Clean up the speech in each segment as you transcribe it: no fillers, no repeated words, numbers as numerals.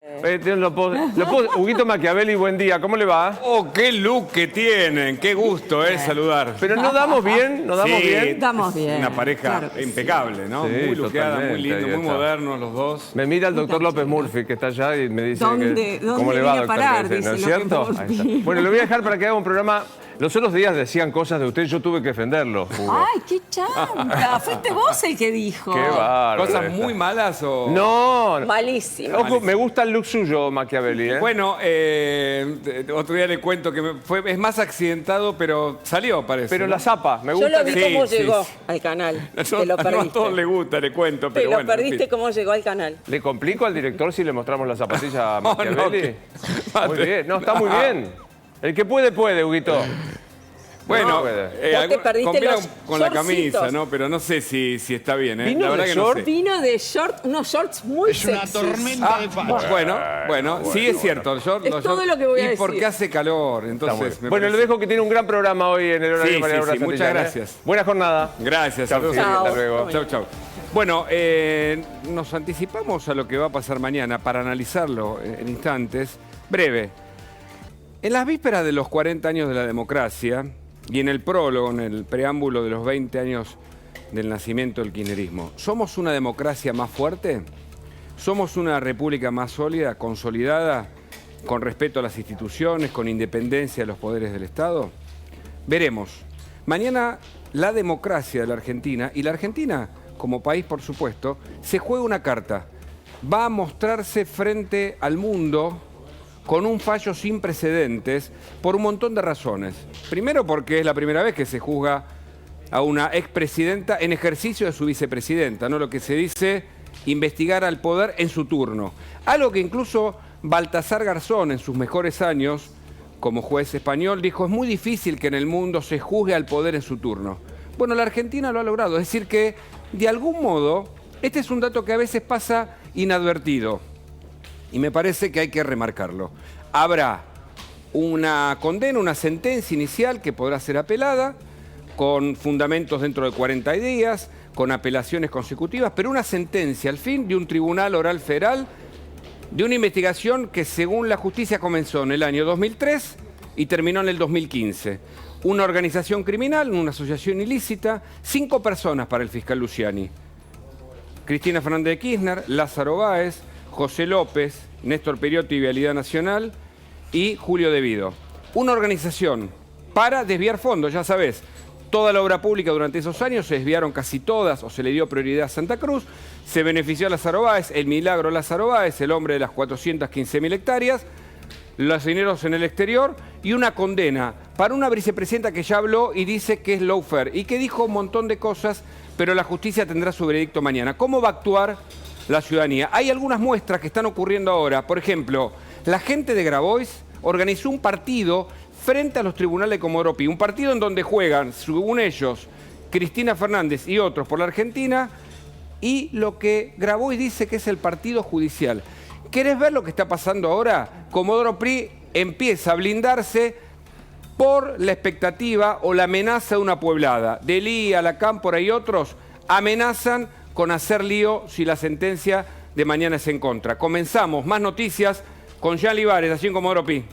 Huguito Machiavelli, buen día, ¿cómo le va? Oh, qué look que tienen, qué gusto saludar. Pero ¿no damos bien? ¿No damos bien? Damos bien. Una pareja impecable, ¿no? Sí, muy luqueada, muy totalmente, lindo, ahí muy está. modernos los dos. Me mira el doctor López Murphy, que está allá, y me dice ¿Dónde ¿cómo le va, vine a doctor? parar? Me dice, ¿no es Dice cierto? López Ahí está. Murphy. Bueno, le voy a dejar para que haga un programa. Los otros días decían cosas de usted, yo tuve que defenderlo, Hugo. ¡Ay, qué chanta! Fuiste vos el que dijo. Qué bárbaro. ¿Cosas muy malas o...? No. Malísimo. Ojo, me gusta el look suyo, Machiavelli, ¿eh? Bueno, otro día le cuento que es más accidentado, pero salió, parece. Pero ¿no? la zapa, me Yo gusta. lo vi que- cómo sí, llegó sí. al canal. No, Te lo no, perdiste. a todos les gusta, le cuento, Te pero lo bueno. en perdiste fin. cómo llegó al canal. ¿Le complico al director si le mostramos la zapatilla a No, Machiavelli? no, Muy bien, no, está muy bien. El que puede, puede, Huguito. Bueno, No, Vos te perdiste combina los con la shortcitos. camisa, ¿no? Pero no sé si está bien, ¿eh? ¿Vino La verdad de que no short? sé. Vino de short, unos shorts muy Es una sexys. tormenta de facha. Bueno, sí es cierto. Los shorts, Es los todo shorts. lo que voy a Y decir. porque hace calor, Está muy entonces... bien. Bueno, le dejo que tiene un gran programa hoy en el horario Sí, de María sí, Laura sí, muchas Santillán, ¿eh? gracias. Buena jornada. Gracias. Chao, saludos. Fili, hasta Chao. luego. Chau, chau. Bueno, nos anticipamos a lo que va a pasar mañana para analizarlo en instantes. Breve. En las vísperas de los 40 años de la democracia y en el prólogo, en el preámbulo de los 20 años del nacimiento del kirchnerismo, ¿somos una democracia más fuerte? ¿Somos una república más sólida, consolidada, con respeto a las instituciones, con independencia de los poderes del Estado? Veremos. Mañana la democracia de la Argentina, y la Argentina como país, por supuesto, se juega una carta. Va a mostrarse frente al mundo con un fallo sin precedentes por un montón de razones. Primero porque es la primera vez que se juzga a una expresidenta en ejercicio de su vicepresidenta, ¿no? Lo que se dice investigar al poder en su turno. Algo que incluso Baltasar Garzón, en sus mejores años como juez español, dijo: es muy difícil que en el mundo se juzgue al poder en su turno. Bueno, la Argentina lo ha logrado, es decir que, de algún modo, este es un dato que a veces pasa inadvertido y me parece que hay que remarcarlo. Habrá una condena, una sentencia inicial que podrá ser apelada, con fundamentos dentro de 40 días, con apelaciones consecutivas, pero una sentencia al fin de un tribunal oral federal de una investigación que, según la justicia, comenzó en el año 2003 y terminó en el 2015. Una organización criminal, una asociación ilícita, 5 personas para el fiscal Luciani: Cristina Fernández de Kirchner, Lázaro Báez, José López, Néstor Periotti, Vialidad Nacional, y Julio De Vido. Una organización para desviar fondos, ya sabés. Toda la obra pública durante esos años se desviaron casi todas, o se le dio prioridad a Santa Cruz. Se benefició a Lázaro Báez, el milagro Lázaro Báez, el hombre de las 415.000 hectáreas, los dineros en el exterior, y una condena para una vicepresidenta que ya habló y dice que es lawfare y que dijo un montón de cosas, pero la justicia tendrá su veredicto mañana. ¿Cómo va a actuar la ciudadanía? Hay algunas muestras que están ocurriendo ahora. Por ejemplo, la gente de Grabois organizó un partido frente a los tribunales de Comodoro Pi, un partido en donde juegan, según ellos, Cristina Fernández y otros por la Argentina, y lo que Grabois dice que es el partido judicial. ¿Querés ver lo que está pasando ahora? Comodoro Pi empieza a blindarse por la expectativa o la amenaza de una pueblada. Delía, La Cámpora y otros amenazan con hacer lío si la sentencia de mañana es en contra. Comenzamos, más noticias con Jean Libares, allí en Comodoro Pi.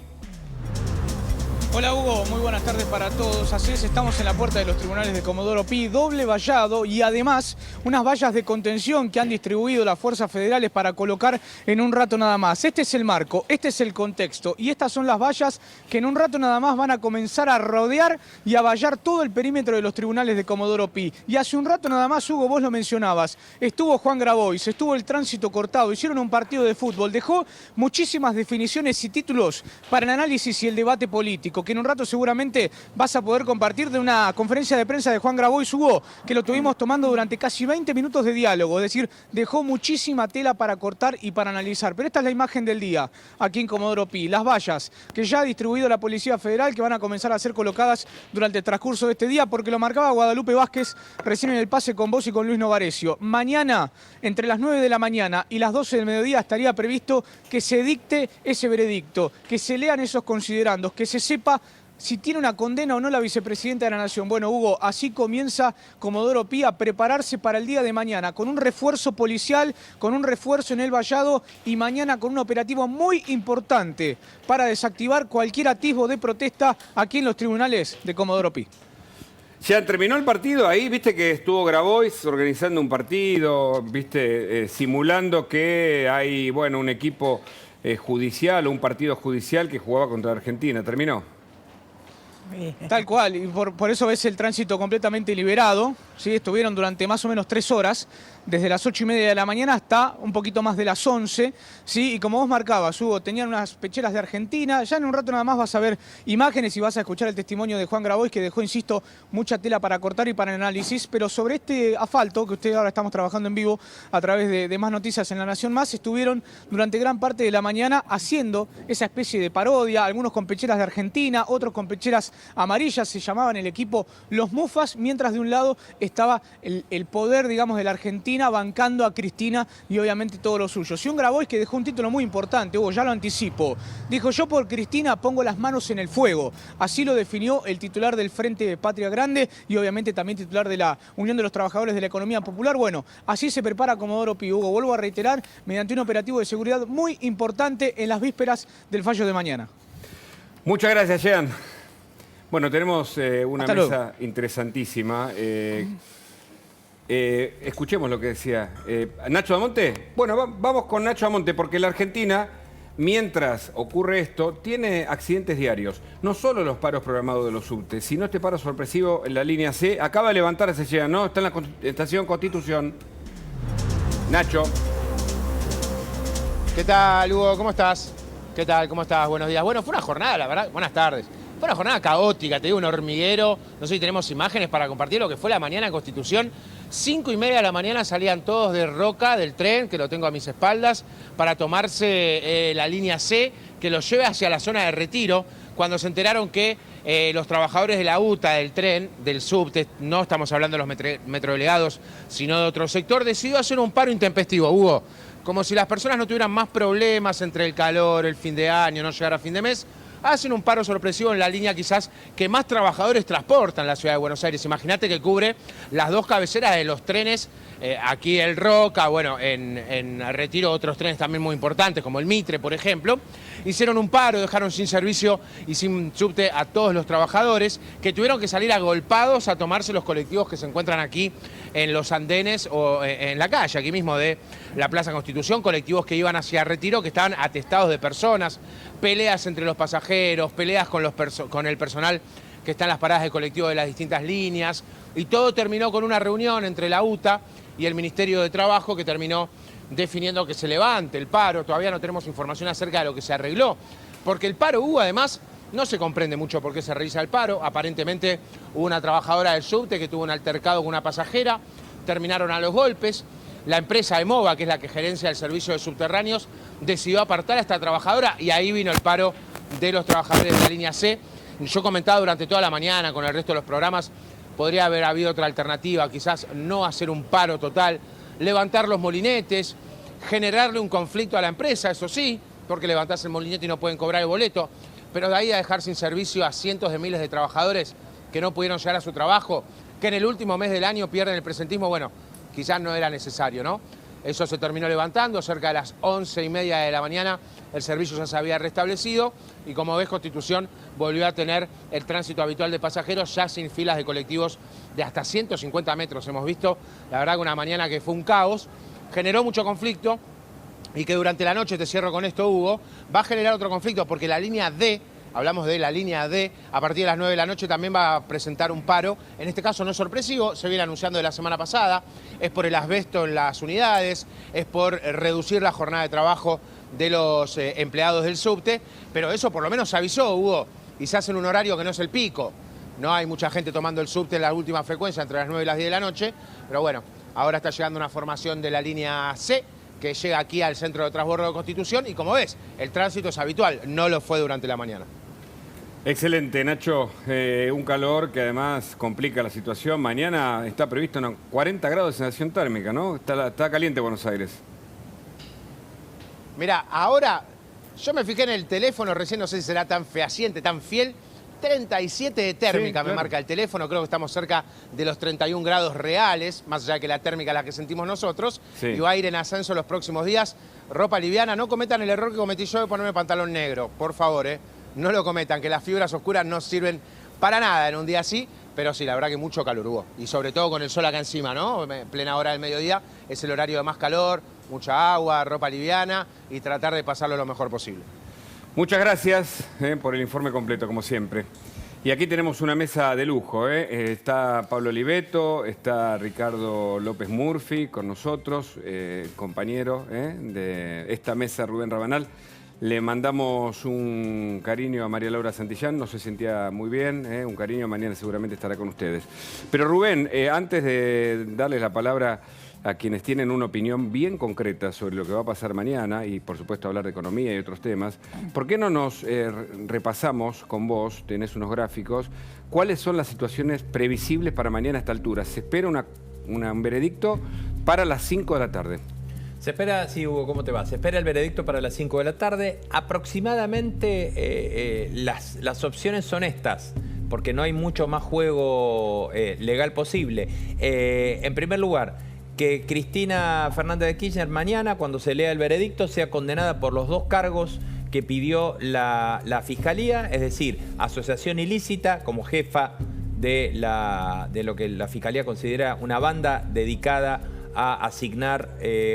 Hola Hugo, muy buenas tardes para todos. Así es, estamos en la puerta de los tribunales de Comodoro Pi, doble vallado y además unas vallas de contención que han distribuido las fuerzas federales para colocar en un rato nada más. Este es el marco, este es el contexto y estas son las vallas que en un rato nada más van a comenzar a rodear y a vallar todo el perímetro de los tribunales de Comodoro Pi. Y hace un rato nada más, Hugo, vos lo mencionabas, estuvo Juan Grabois, estuvo el tránsito cortado, hicieron un partido de fútbol, dejó muchísimas definiciones y títulos para el análisis y el debate político, que en un rato seguramente vas a poder compartir de una conferencia de prensa de Juan Grabois, Hugo, que lo tuvimos tomando durante casi 20 minutos de diálogo, es decir, dejó muchísima tela para cortar y para analizar. Pero esta es la imagen del día, aquí en Comodoro Pi, las vallas que ya ha distribuido la Policía Federal, que van a comenzar a ser colocadas durante el transcurso de este día, porque lo marcaba Guadalupe Vázquez recién en el pase con vos y con Luis Novarecio. Mañana, entre las 9 de la mañana y las 12 del mediodía, estaría previsto que se dicte ese veredicto, que se lean esos considerandos, que se sepa si tiene una condena o no la vicepresidenta de la Nación. Bueno, Hugo, así comienza Comodoro Pi a prepararse para el día de mañana, con un refuerzo policial, con un refuerzo en el vallado y mañana con un operativo muy importante para desactivar cualquier atisbo de protesta aquí en los tribunales de Comodoro Pi. Ya terminó el partido ahí, viste que estuvo Grabois organizando un partido, viste, simulando que hay, bueno, un equipo judicial o un partido judicial que jugaba contra Argentina. ¿Terminó? Tal cual, y por eso ves el tránsito completamente liberado, ¿sí? Estuvieron durante más o menos 3 horas, desde las 8:30 de la mañana hasta un poquito más de las 11, ¿sí? Y como vos marcabas, Hugo, tenían unas pecheras de Argentina, ya en un rato nada más vas a ver imágenes y vas a escuchar el testimonio de Juan Grabois, que dejó, insisto, mucha tela para cortar y para el análisis, pero sobre este asfalto, que ustedes ahora estamos trabajando en vivo a través de Más Noticias en La Nación Más, estuvieron durante gran parte de la mañana haciendo esa especie de parodia, algunos con pecheras de Argentina, otros con pecheras amarillas, se llamaban el equipo Los Mufas, mientras de un lado estaba el poder, digamos, de la Argentina bancando a Cristina y obviamente todo lo suyo. Y un Grabois que dejó un título muy importante, Hugo, ya lo anticipo. Dijo: yo por Cristina pongo las manos en el fuego. Así lo definió el titular del Frente Patria Grande y obviamente también titular de la Unión de los Trabajadores de la Economía Popular. Bueno, así se prepara Comodoro Pi, Hugo. Vuelvo a reiterar, mediante un operativo de seguridad muy importante en las vísperas del fallo de mañana. Muchas gracias, Jean. Bueno, tenemos una Hasta mesa luego. interesantísima. Escuchemos lo que decía Nacho Damonte. Bueno, vamos con Nacho Damonte, porque la Argentina, mientras ocurre esto, tiene accidentes diarios. No solo los paros programados de los subtes, sino este paro sorpresivo en la línea C. Acaba de levantarse Jean, ¿no? Está en la estación Constitución. Nacho. ¿Qué tal, Hugo? ¿Cómo estás? ¿Qué tal? ¿Cómo estás? Buenos días. Bueno, fue una jornada, la verdad. Buenas tardes. Fue una jornada caótica, te digo, un hormiguero. No sé si tenemos imágenes para compartir lo que fue la mañana en Constitución. 5:30 de la mañana salían todos de Roca, del tren, que lo tengo a mis espaldas, para tomarse la línea C, que los lleve hacia la zona de Retiro, cuando se enteraron que los trabajadores de la UTA, del tren, del subte, no estamos hablando de los metrodelegados, sino de otro sector, decidió hacer un paro intempestivo, Hugo. Como si las personas no tuvieran más problemas entre el calor, el fin de año, no llegar a fin de mes, hacen un paro sorpresivo en la línea quizás que más trabajadores transportan la ciudad de Buenos Aires. Imagínate que cubre las 2 cabeceras de los trenes, aquí el Roca, bueno, en Retiro otros trenes también muy importantes, como el Mitre, por ejemplo. Hicieron un paro, dejaron sin servicio y sin subte a todos los trabajadores, que tuvieron que salir agolpados a tomarse los colectivos que se encuentran aquí en los andenes o en la calle, aquí mismo de la Plaza Constitución, colectivos que iban hacia Retiro, que estaban atestados de personas, peleas entre los pasajeros, peleas con el personal que está en las paradas de colectivo de las distintas líneas, y todo terminó con una reunión entre la UTA y el Ministerio de Trabajo, que terminó definiendo que se levante el paro. Todavía no tenemos información acerca de lo que se arregló, porque el paro, Hugo, además, no se comprende mucho por qué se realiza el paro. Aparentemente hubo una trabajadora del subte que tuvo un altercado con una pasajera, terminaron a los golpes. La empresa EMOVA, que es la que gerencia el servicio de subterráneos, decidió apartar a esta trabajadora y ahí vino el paro de los trabajadores de la línea C. Yo comentaba durante toda la mañana con el resto de los programas, podría haber habido otra alternativa, quizás no hacer un paro total, levantar los molinetes, generarle un conflicto a la empresa, eso sí, porque levantás el molinete y no pueden cobrar el boleto, pero de ahí a dejar sin servicio a cientos de miles de trabajadores que no pudieron llegar a su trabajo, que en el último mes del año pierden el presentismo, bueno, quizás no era necesario, ¿no? Eso se terminó levantando, cerca de las 11:30 de la mañana el servicio ya se había restablecido y, como ves, Constitución volvió a tener el tránsito habitual de pasajeros, ya sin filas de colectivos de hasta 150 metros. Hemos visto, la verdad, que una mañana que fue un caos, generó mucho conflicto y que durante la noche, te cierro con esto, Hugo, va a generar otro conflicto porque la línea D, hablamos de la línea D, a partir de las 9 de la noche también va a presentar un paro, en este caso no es sorpresivo, se viene anunciando de la semana pasada, es por el asbesto en las unidades, es por reducir la jornada de trabajo de los empleados del subte, pero eso por lo menos se avisó, Hugo, y se hace en un horario que no es el pico. No hay mucha gente tomando el subte en la última frecuencia, entre las 9 y las 10 de la noche, pero bueno, ahora está llegando una formación de la línea C, que llega aquí al centro de transbordo de Constitución, y como ves, el tránsito es habitual, no lo fue durante la mañana. Excelente, Nacho. Un calor que además complica la situación. Mañana está previsto 40 grados de sensación térmica, ¿no? Está caliente Buenos Aires. Mira, ahora yo me fijé en el teléfono recién, no sé si será tan fehaciente, tan fiel, 37 de térmica, Sí, claro. me marca el teléfono. Creo que estamos cerca de los 31 grados reales, más allá de que la térmica es la que sentimos nosotros. Sí. Y va a ir en ascenso los próximos días. Ropa liviana, no cometan el error que cometí yo de ponerme pantalón negro. Por favor, no lo cometan, que las fibras oscuras no sirven para nada en un día así. Pero sí, la verdad que mucho calor hubo. Y sobre todo con el sol acá encima, ¿no? Plena hora del mediodía, es el horario de más calor, mucha agua, ropa liviana y tratar de pasarlo lo mejor posible. Muchas gracias por el informe completo, como siempre. Y aquí tenemos una mesa de lujo. Está Pablo Oliveto, está Ricardo López Murphy con nosotros, compañero de esta mesa, Rubén Rabanal. Le mandamos un cariño a María Laura Santillán, no se sentía muy bien, un cariño, mañana seguramente estará con ustedes. Pero Rubén, antes de darles la palabra a quienes tienen una opinión bien concreta sobre lo que va a pasar mañana y por supuesto hablar de economía y otros temas, ¿por qué no nos repasamos con vos, tenés unos gráficos, cuáles son las situaciones previsibles para mañana a esta altura? Se espera un veredicto para las 5 de la tarde. Se espera, sí, Hugo, ¿cómo te va? Se espera el veredicto para las 5 de la tarde. Aproximadamente las opciones son estas, porque no hay mucho más juego legal posible. En primer lugar, que Cristina Fernández de Kirchner mañana, cuando se lea el veredicto, sea condenada por los dos cargos que pidió la Fiscalía, es decir, asociación ilícita como jefa de lo que la Fiscalía considera una banda dedicada a asignar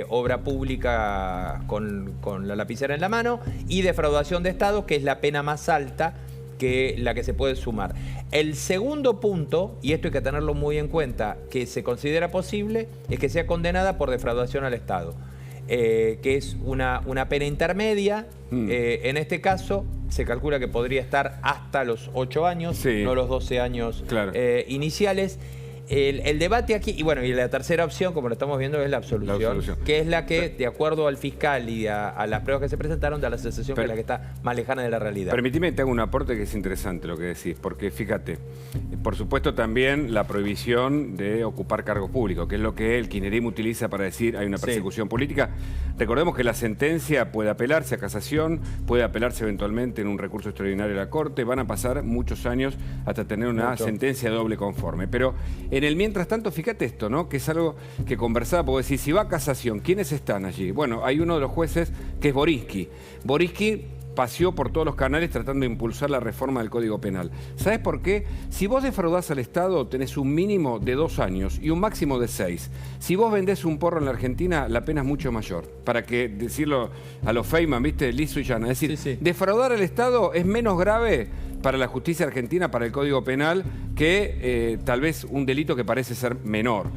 obra pública con la lapicera en la mano, y defraudación de Estado, que es la pena más alta que la que se puede sumar. El segundo punto, y esto hay que tenerlo muy en cuenta, que se considera posible, es que sea condenada por defraudación al Estado, que es una pena intermedia. En este caso, se calcula que podría estar hasta los 8 años, Sí. no los 12 años Claro. iniciales. El debate aquí, y bueno, y la tercera opción, como lo estamos viendo, es la absolución, que es la que, de acuerdo al fiscal y a las pruebas que se presentaron, da la sensación que es la que está más lejana de la realidad. Permitime que te haga un aporte que es interesante lo que decís, porque fíjate, por supuesto también la prohibición de ocupar cargos públicos, que es lo que el kirchnerismo utiliza para decir hay una persecución política. Recordemos que la sentencia puede apelarse a casación, puede apelarse eventualmente en un recurso extraordinario a la Corte, van a pasar muchos años hasta tener una sentencia doble conforme. Pero en el mientras tanto, fíjate esto, ¿no? Que es algo que conversaba, porque decir, si va a casación, ¿quiénes están allí? Bueno, hay uno de los jueces que es Boriski. Boriski paseó por todos los canales tratando de impulsar la reforma del Código Penal. ¿Sabes por qué? Si vos defraudás al Estado, tenés un mínimo de 2 años y un máximo de 6. Si vos vendés un porro en la Argentina, la pena es mucho mayor. Para que decirlo a los Feynman, ¿viste? Liso y llano. Es decir, defraudar al Estado es menos grave para la justicia argentina, para el Código Penal, que tal vez un delito que parece ser menor.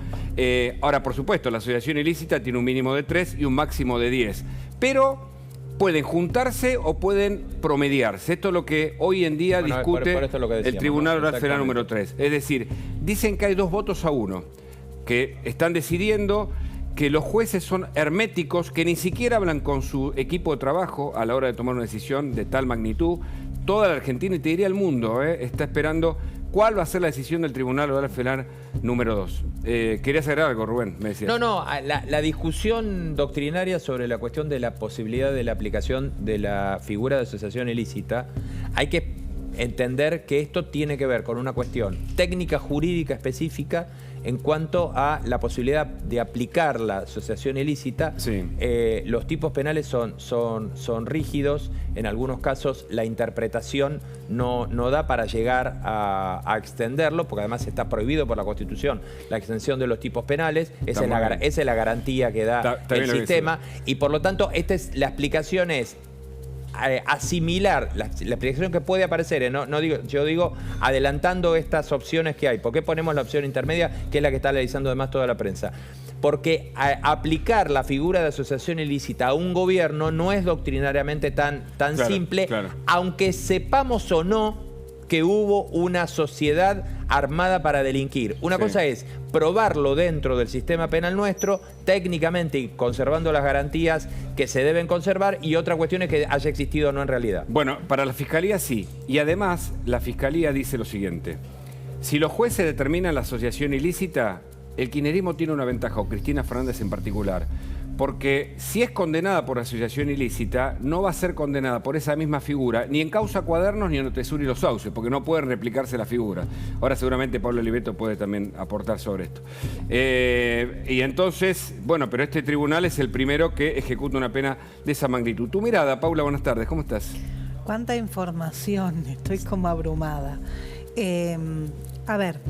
Ahora, por supuesto, la asociación ilícita tiene un mínimo de 3 y un máximo de 10. Pero pueden juntarse o pueden promediarse. Esto es lo que hoy en día discute por esto es lo que decíamos, el Tribunal Oral Federal Exactamente. número 3. Es decir, dicen que hay 2 votos a 1, que están decidiendo que los jueces son herméticos, que ni siquiera hablan con su equipo de trabajo a la hora de tomar una decisión de tal magnitud. Toda la Argentina, y te diría el mundo, está esperando cuál va a ser la decisión del Tribunal Oral Federal número 2. ¿Querías agregar algo, Rubén? Me decías. No, la discusión doctrinaria sobre la cuestión de la posibilidad de la aplicación de la figura de asociación ilícita, hay que entender que esto tiene que ver con una cuestión técnica jurídica específica en cuanto a la posibilidad de aplicar la asociación ilícita. Sí. Los tipos penales son rígidos, en algunos casos la interpretación no da para llegar a extenderlo, porque además está prohibido por la Constitución la extensión de los tipos penales. Esa es la garantía que da el sistema, y por lo tanto la explicación es asimilar la explicación que puede aparecer, yo digo adelantando estas opciones que hay. ¿Por qué ponemos la opción intermedia, que es la que está analizando además toda la prensa? Porque aplicar la figura de asociación ilícita a un gobierno no es doctrinariamente tan simple, aunque sepamos o no que hubo una sociedad armada para delinquir. Una cosa es probarlo dentro del sistema penal nuestro, técnicamente y conservando las garantías que se deben conservar, y otra cuestión es que haya existido o no en realidad. Bueno, para la Fiscalía sí. Y además, la Fiscalía dice lo siguiente. Si los jueces determinan la asociación ilícita, el kirchnerismo tiene una ventaja, o Cristina Fernández en particular, Porque si es condenada por asociación ilícita, no va a ser condenada por esa misma figura, ni en causa Cuadernos ni en Otesur y los Sauces, porque no pueden replicarse la figura. Ahora seguramente Pablo Oliveto puede también aportar sobre esto. Y entonces, bueno, pero este tribunal es el primero que ejecuta una pena de esa magnitud. Tu mirada, Paula, buenas tardes, ¿cómo estás? Cuánta información, estoy como abrumada. A ver,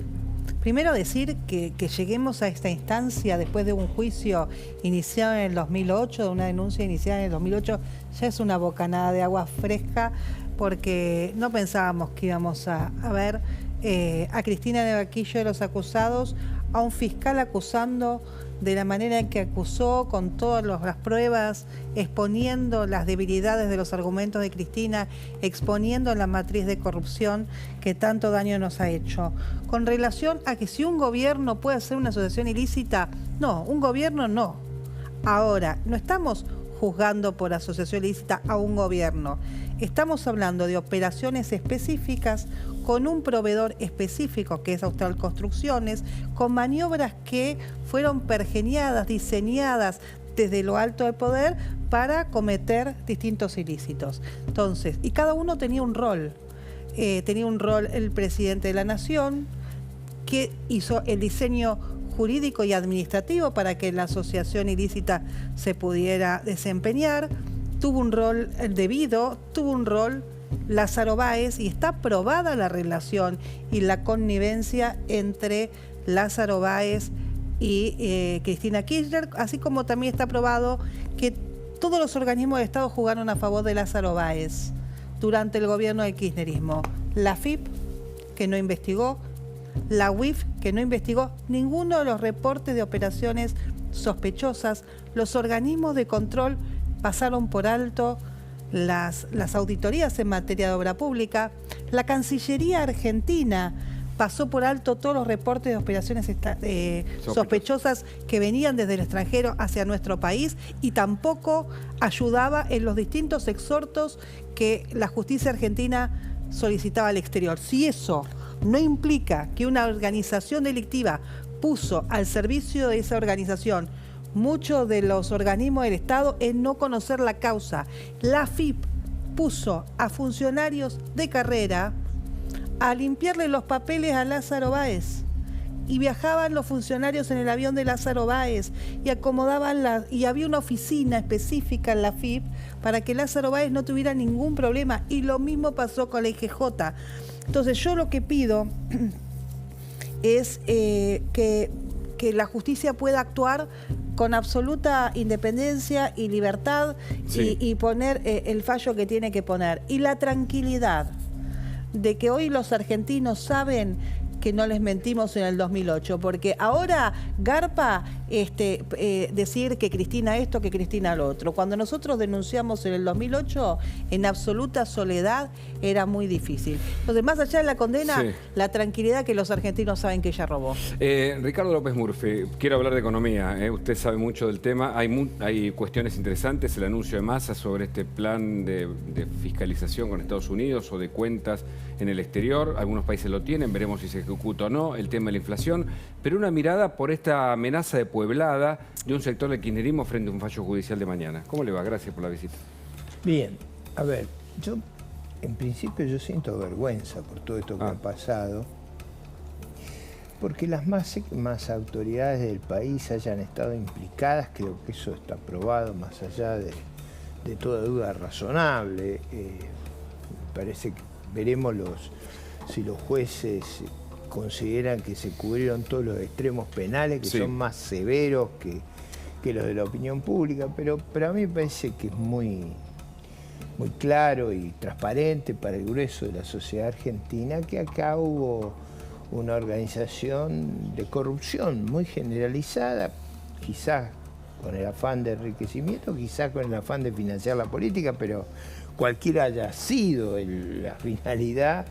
primero decir que lleguemos a esta instancia después de un juicio iniciado en el 2008, de una denuncia iniciada en el 2008, ya es una bocanada de agua fresca, porque no pensábamos que íbamos a ver a Cristina de Vaquillo de los acusados, a un fiscal acusando de la manera en que acusó, con todas las pruebas, exponiendo las debilidades de los argumentos de Cristina, exponiendo la matriz de corrupción que tanto daño nos ha hecho. Con relación a que si un gobierno puede hacer una asociación ilícita, no, un gobierno no. Ahora, no estamos juzgando por asociación ilícita a un gobierno. Estamos hablando de operaciones específicas con un proveedor específico, que es Austral Construcciones, con maniobras que fueron pergeniadas, diseñadas desde lo alto del poder para cometer distintos ilícitos. Entonces, y cada uno tenía un rol. Tenía un rol el presidente de la Nación, que hizo el diseño jurídico y administrativo para que la asociación ilícita se pudiera desempeñar. Tuvo un rol debido, tuvo un rol Lázaro Báez, y está probada la relación y la connivencia entre Lázaro Báez y Cristina Kirchner, así como también está probado que todos los organismos de Estado jugaron a favor de Lázaro Báez durante el gobierno del kirchnerismo. La AFIP, que no investigó, la UIF, que no investigó ninguno de los reportes de operaciones sospechosas, los organismos de control pasaron por alto las auditorías en materia de obra pública, la Cancillería Argentina pasó por alto todos los reportes de operaciones sospechosas que venían desde el extranjero hacia nuestro país, y tampoco ayudaba en los distintos exhortos que la justicia argentina solicitaba al exterior. Si eso no implica que una organización delictiva puso al servicio de esa organización muchos de los organismos del Estado, es no conocer la causa. La AFIP puso a funcionarios de carrera a limpiarle los papeles a Lázaro Báez, y viajaban los funcionarios en el avión de Lázaro Báez y acomodaban y había una oficina específica en la AFIP para que Lázaro Báez no tuviera ningún problema, y lo mismo pasó con la IGJ. Entonces yo lo que pido es que la justicia pueda actuar con absoluta independencia y libertad, sí, y poner el fallo que tiene que poner. Y la tranquilidad de que hoy los argentinos saben que no les mentimos en el 2008, porque ahora garpa decir que Cristina esto, que Cristina lo otro. Cuando nosotros denunciamos en el 2008, en absoluta soledad, era muy difícil. Entonces, más allá de la condena, sí, la tranquilidad que los argentinos saben que ella robó. Ricardo López Murphy, quiero hablar de economía. Usted sabe mucho del tema. Hay cuestiones interesantes. El anuncio de Massa sobre este plan de fiscalización con Estados Unidos o de cuentas en el exterior. Algunos países lo tienen, veremos si se ejecuta o no. El tema de la inflación. Pero una mirada por esta amenaza de pueblada de un sector del kirchnerismo frente a un fallo judicial de mañana. ¿Cómo le va? Gracias por la visita. Bien, a ver, en principio yo siento vergüenza por todo esto que ha pasado, porque las más autoridades del país hayan estado implicadas. Creo que eso está probado más allá de toda duda razonable. Parece que veremos si los jueces consideran que se cubrieron todos los extremos penales, que sí, son más severos que los de la opinión pública, pero a mí me parece que es muy claro y transparente para el grueso de la sociedad argentina que acá hubo una organización de corrupción muy generalizada, quizás con el afán de enriquecimiento, quizás con el afán de financiar la política, pero cualquiera haya sido la finalidad,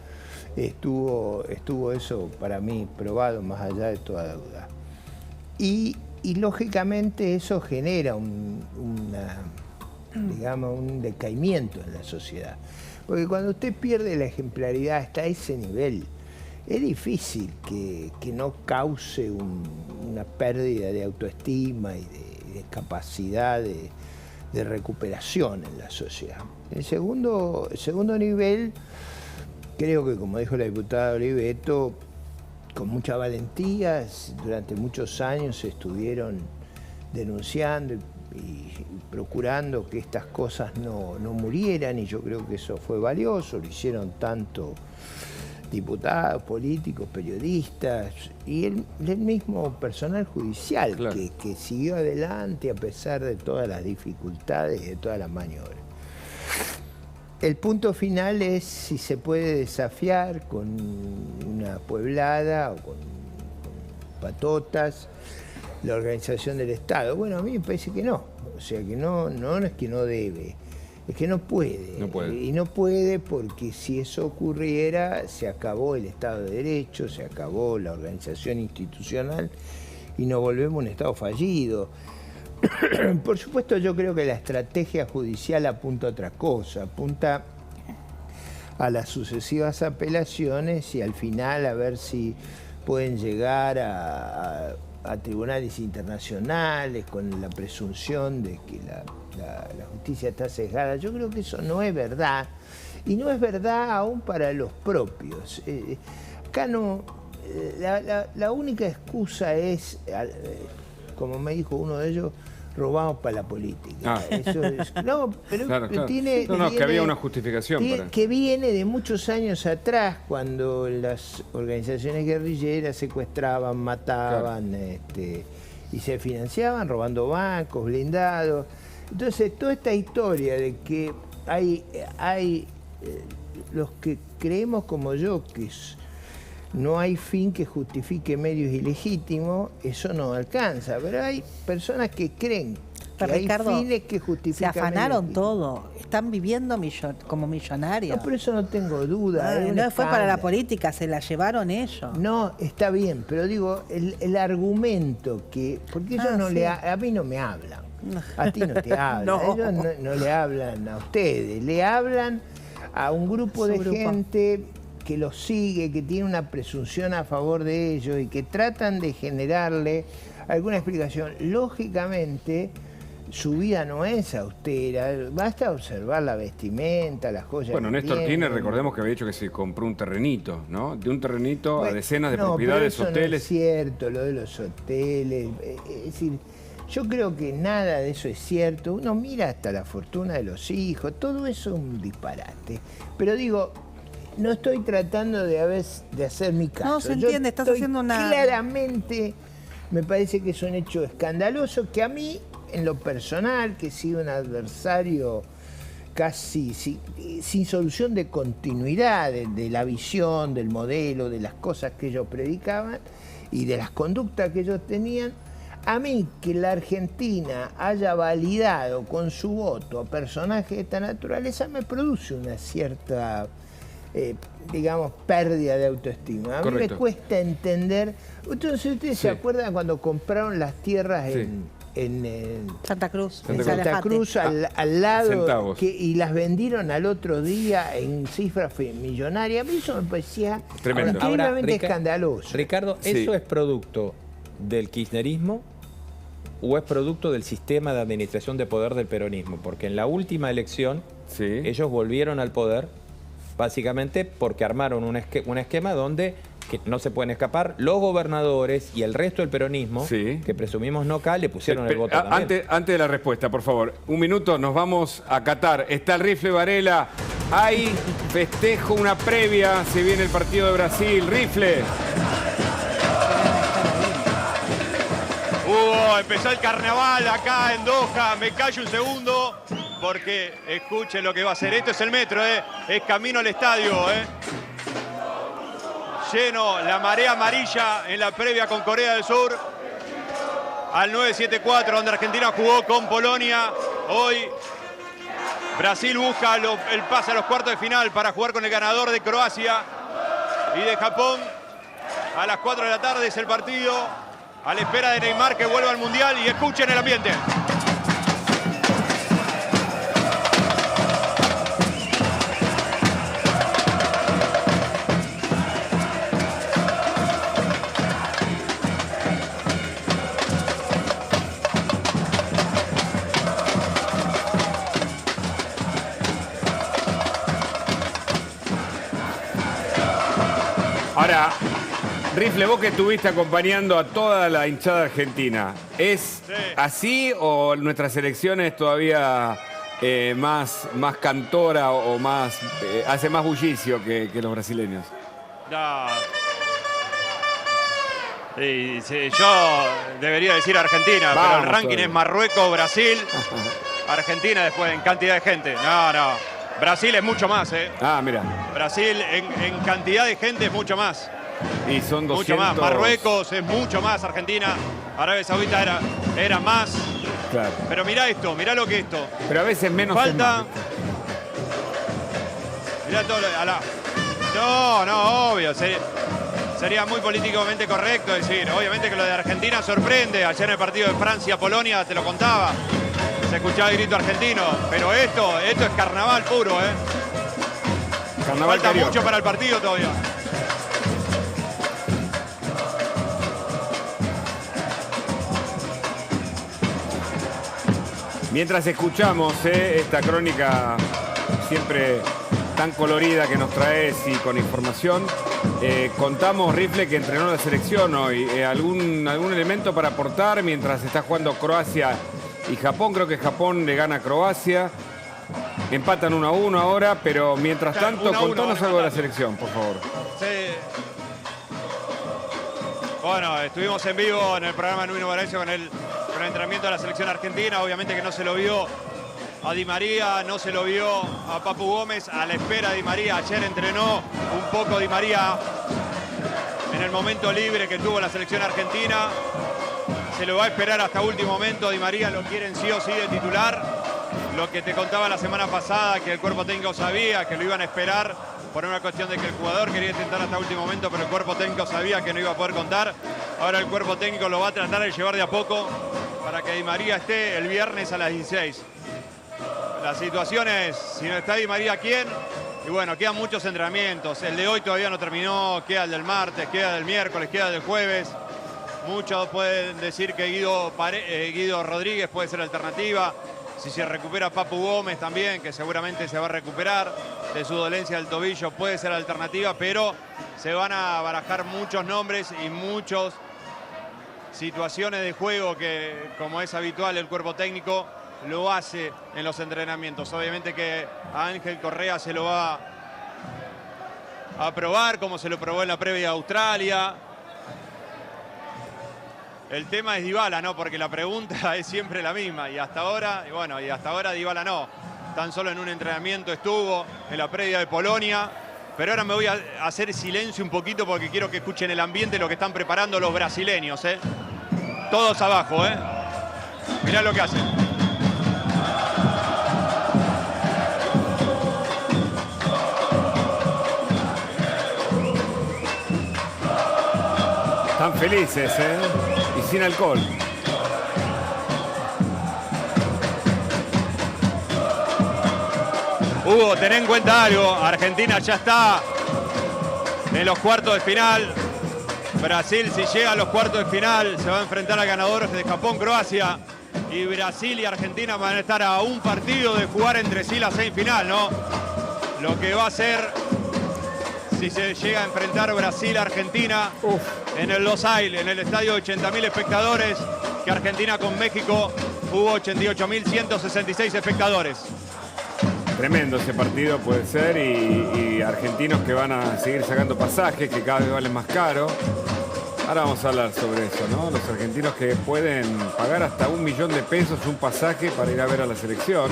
estuvo eso para mí probado más allá de toda duda. Y lógicamente eso genera un decaimiento en la sociedad. Porque cuando usted pierde la ejemplaridad hasta ese nivel, es difícil que no cause una pérdida de autoestima y de capacidad de recuperación en la sociedad. El segundo nivel, creo que, como dijo la diputada Oliveto, con mucha valentía, durante muchos años se estuvieron denunciando y procurando que estas cosas no murieran, y yo creo que eso fue valioso. Lo hicieron tanto diputados, políticos, periodistas y el mismo personal judicial, claro, que siguió adelante a pesar de todas las dificultades y de todas las maniobras. El punto final es si se puede desafiar con una pueblada o con patotas la organización del Estado. Bueno, a mí me parece que no. O sea, que no es que no debe, es que no puede. No puede. Y no puede porque si eso ocurriera, se acabó el Estado de Derecho, se acabó la organización institucional y nos volvemos un Estado fallido. Por supuesto, yo creo que la estrategia judicial apunta a otra cosa, apunta a las sucesivas apelaciones y al final a ver si pueden llegar a tribunales internacionales con la presunción de que la justicia está sesgada. Yo creo que eso no es verdad, y no es verdad aún para los propios. Acá no, la única excusa es, como me dijo uno de ellos, robamos para la política. Eso es, no, pero claro. Tiene, que había una justificación para... que viene de muchos años atrás, cuando las organizaciones guerrilleras secuestraban, mataban, claro, y se financiaban robando bancos, blindados. Entonces, toda esta historia de que hay los que creemos como yo que no hay fin que justifique medios ilegítimos, eso no alcanza. Pero hay personas que creen que hay fines que justifican. Se afanaron todo, están viviendo como millonarios. No, por eso no tengo duda. No fue para la política, se la llevaron ellos. No, está bien, pero digo, el argumento que... Porque ellos a mí no me hablan, a ti no te hablan, no. Ellos no le hablan a ustedes, le hablan a un grupo de gente que los sigue, que tiene una presunción a favor de ellos y que tratan de generarle alguna explicación. Lógicamente, su vida no es austera, basta observar la vestimenta, las joyas. Bueno, Néstor Kirchner, recordemos que había dicho que se compró un terrenito, ¿no? De un terrenito a decenas de propiedades, pero eso hoteles. No es cierto, lo de los hoteles. Es decir, yo creo que nada de eso es cierto. Uno mira hasta la fortuna de los hijos, todo eso es un disparate. Pero digo, no estoy tratando de hacer mi caso. No, se entiende, estás haciendo una... Claramente me parece que es un hecho escandaloso que a mí, en lo personal, que he sido un adversario casi sin solución de continuidad de la visión, del modelo, de las cosas que ellos predicaban y de las conductas que ellos tenían, a mí que la Argentina haya validado con su voto a personajes de esta naturaleza me produce una cierta... digamos, pérdida de autoestima. A mí me cuesta entender. Entonces, ¿ustedes se acuerdan cuando compraron las tierras en Santa Cruz? Santa Cruz, al lado, y las vendieron al otro día en cifras millonarias? A mí eso me parecía increíblemente escandaloso. Ricardo, ¿eso es producto del kirchnerismo o es producto del sistema de administración de poder del peronismo? Porque en la última elección ellos volvieron al poder básicamente porque armaron un esquema donde no se pueden escapar los gobernadores y el resto del peronismo, que presumimos no cae, le pusieron el voto también. Antes de la respuesta, por favor, un minuto, nos vamos a Qatar. Está el rifle Varela, hay festejo, una previa, se viene el partido de Brasil. Rifle. Empezó el carnaval acá en Doha, me callo un segundo porque escuchen lo que va a hacer. Esto es el metro, es camino al estadio. Lleno, la marea amarilla en la previa con Corea del Sur. Al 974, donde Argentina jugó con Polonia. Hoy Brasil busca el pase a los cuartos de final para jugar con el ganador de Croacia y de Japón. A las 4 de la tarde es el partido, a la espera de Neymar que vuelva al Mundial, y escuchen el ambiente. Ahora, Rifle, vos que estuviste acompañando a toda la hinchada argentina, ¿es así o nuestra selección es todavía más cantora o más hace más bullicio que los brasileños? No. Sí, yo debería decir Argentina, pero el ranking es Marruecos, Brasil, Argentina después en cantidad de gente. No. Brasil es mucho más, ¿eh? Ah, mira. Brasil en cantidad de gente es mucho más. Y son 200... Mucho más. Marruecos es mucho más. Argentina, Arabia Saudita era más. Claro. Pero mirá esto, mirá lo que es esto. Pero a veces menos falta. es más. Mirá todo No, obvio. Sería muy políticamente correcto decir. Obviamente que lo de Argentina sorprende. Ayer en el partido de Francia-Polonia te lo contaba. Se escuchaba el grito argentino. Pero esto es carnaval puro, ¿eh? Carnaval falta carioca. mucho para el partido todavía. Mientras escuchamos esta crónica siempre tan colorida que nos traes y con información, contamos, Rifle, que entrenó la selección hoy. ¿Algún elemento para aportar mientras está jugando Croacia y Japón? Creo que Japón le gana a Croacia. Empatan 1-1 ahora, pero mientras tanto, contanos algo de la selección, por favor. Sí. Bueno, estuvimos en vivo en el programa de Nuno Baracio con el entrenamiento de la selección argentina. Obviamente que no se lo vio a Di María, no se lo vio a Papu Gómez, a la espera de Di María. Ayer entrenó un poco Di María en el momento libre que tuvo la selección argentina. Se lo va a esperar hasta último momento. Di María lo quieren sí o sí de titular. Lo que te contaba la semana pasada, que el cuerpo técnico sabía que lo iban a esperar por una cuestión de que el jugador quería intentar hasta último momento, pero el cuerpo técnico sabía que no iba a poder contar. Ahora el cuerpo técnico lo va a tratar de llevar de a poco para que Di María esté el viernes a las 16. La situación es, si no está Di María, ¿quién? Y bueno, quedan muchos entrenamientos. El de hoy todavía no terminó, queda el del martes, queda el miércoles, queda el del jueves. Muchos pueden decir que Guido Rodríguez puede ser alternativa. Si se recupera Papu Gómez también, que seguramente se va a recuperar de su dolencia del tobillo, puede ser alternativa, pero se van a barajar muchos nombres y muchas situaciones de juego que, como es habitual, el cuerpo técnico lo hace en los entrenamientos. Obviamente que a Ángel Correa se lo va a probar, como se lo probó en la previa de Australia. El tema es Dybala, ¿no? Porque la pregunta es siempre la misma. Y hasta ahora Dybala no. Tan solo en un entrenamiento estuvo, en la previa de Polonia. Pero ahora me voy a hacer silencio un poquito porque quiero que escuchen el ambiente, lo que están preparando los brasileños, ¿eh? Todos abajo, ¿eh? Mirá lo que hacen. Están felices, ¿eh? Y sin alcohol. Hugo, ten en cuenta algo. Argentina ya está en los cuartos de final. Brasil, si llega a los cuartos de final, se va a enfrentar a ganadores de Japón-Croacia. Y Brasil y Argentina van a estar a un partido de jugar entre sí la semifinal, ¿no? Lo que va a ser, si se llega a enfrentar Brasil-Argentina en el Losail, en el estadio de 80.000 espectadores, que Argentina con México hubo 88.166 espectadores. Tremendo ese partido puede ser y argentinos que van a seguir sacando pasajes que cada vez valen más caro. Ahora vamos a hablar sobre eso, ¿no? Los argentinos que pueden pagar hasta $1.000.000 un pasaje para ir a ver a la selección.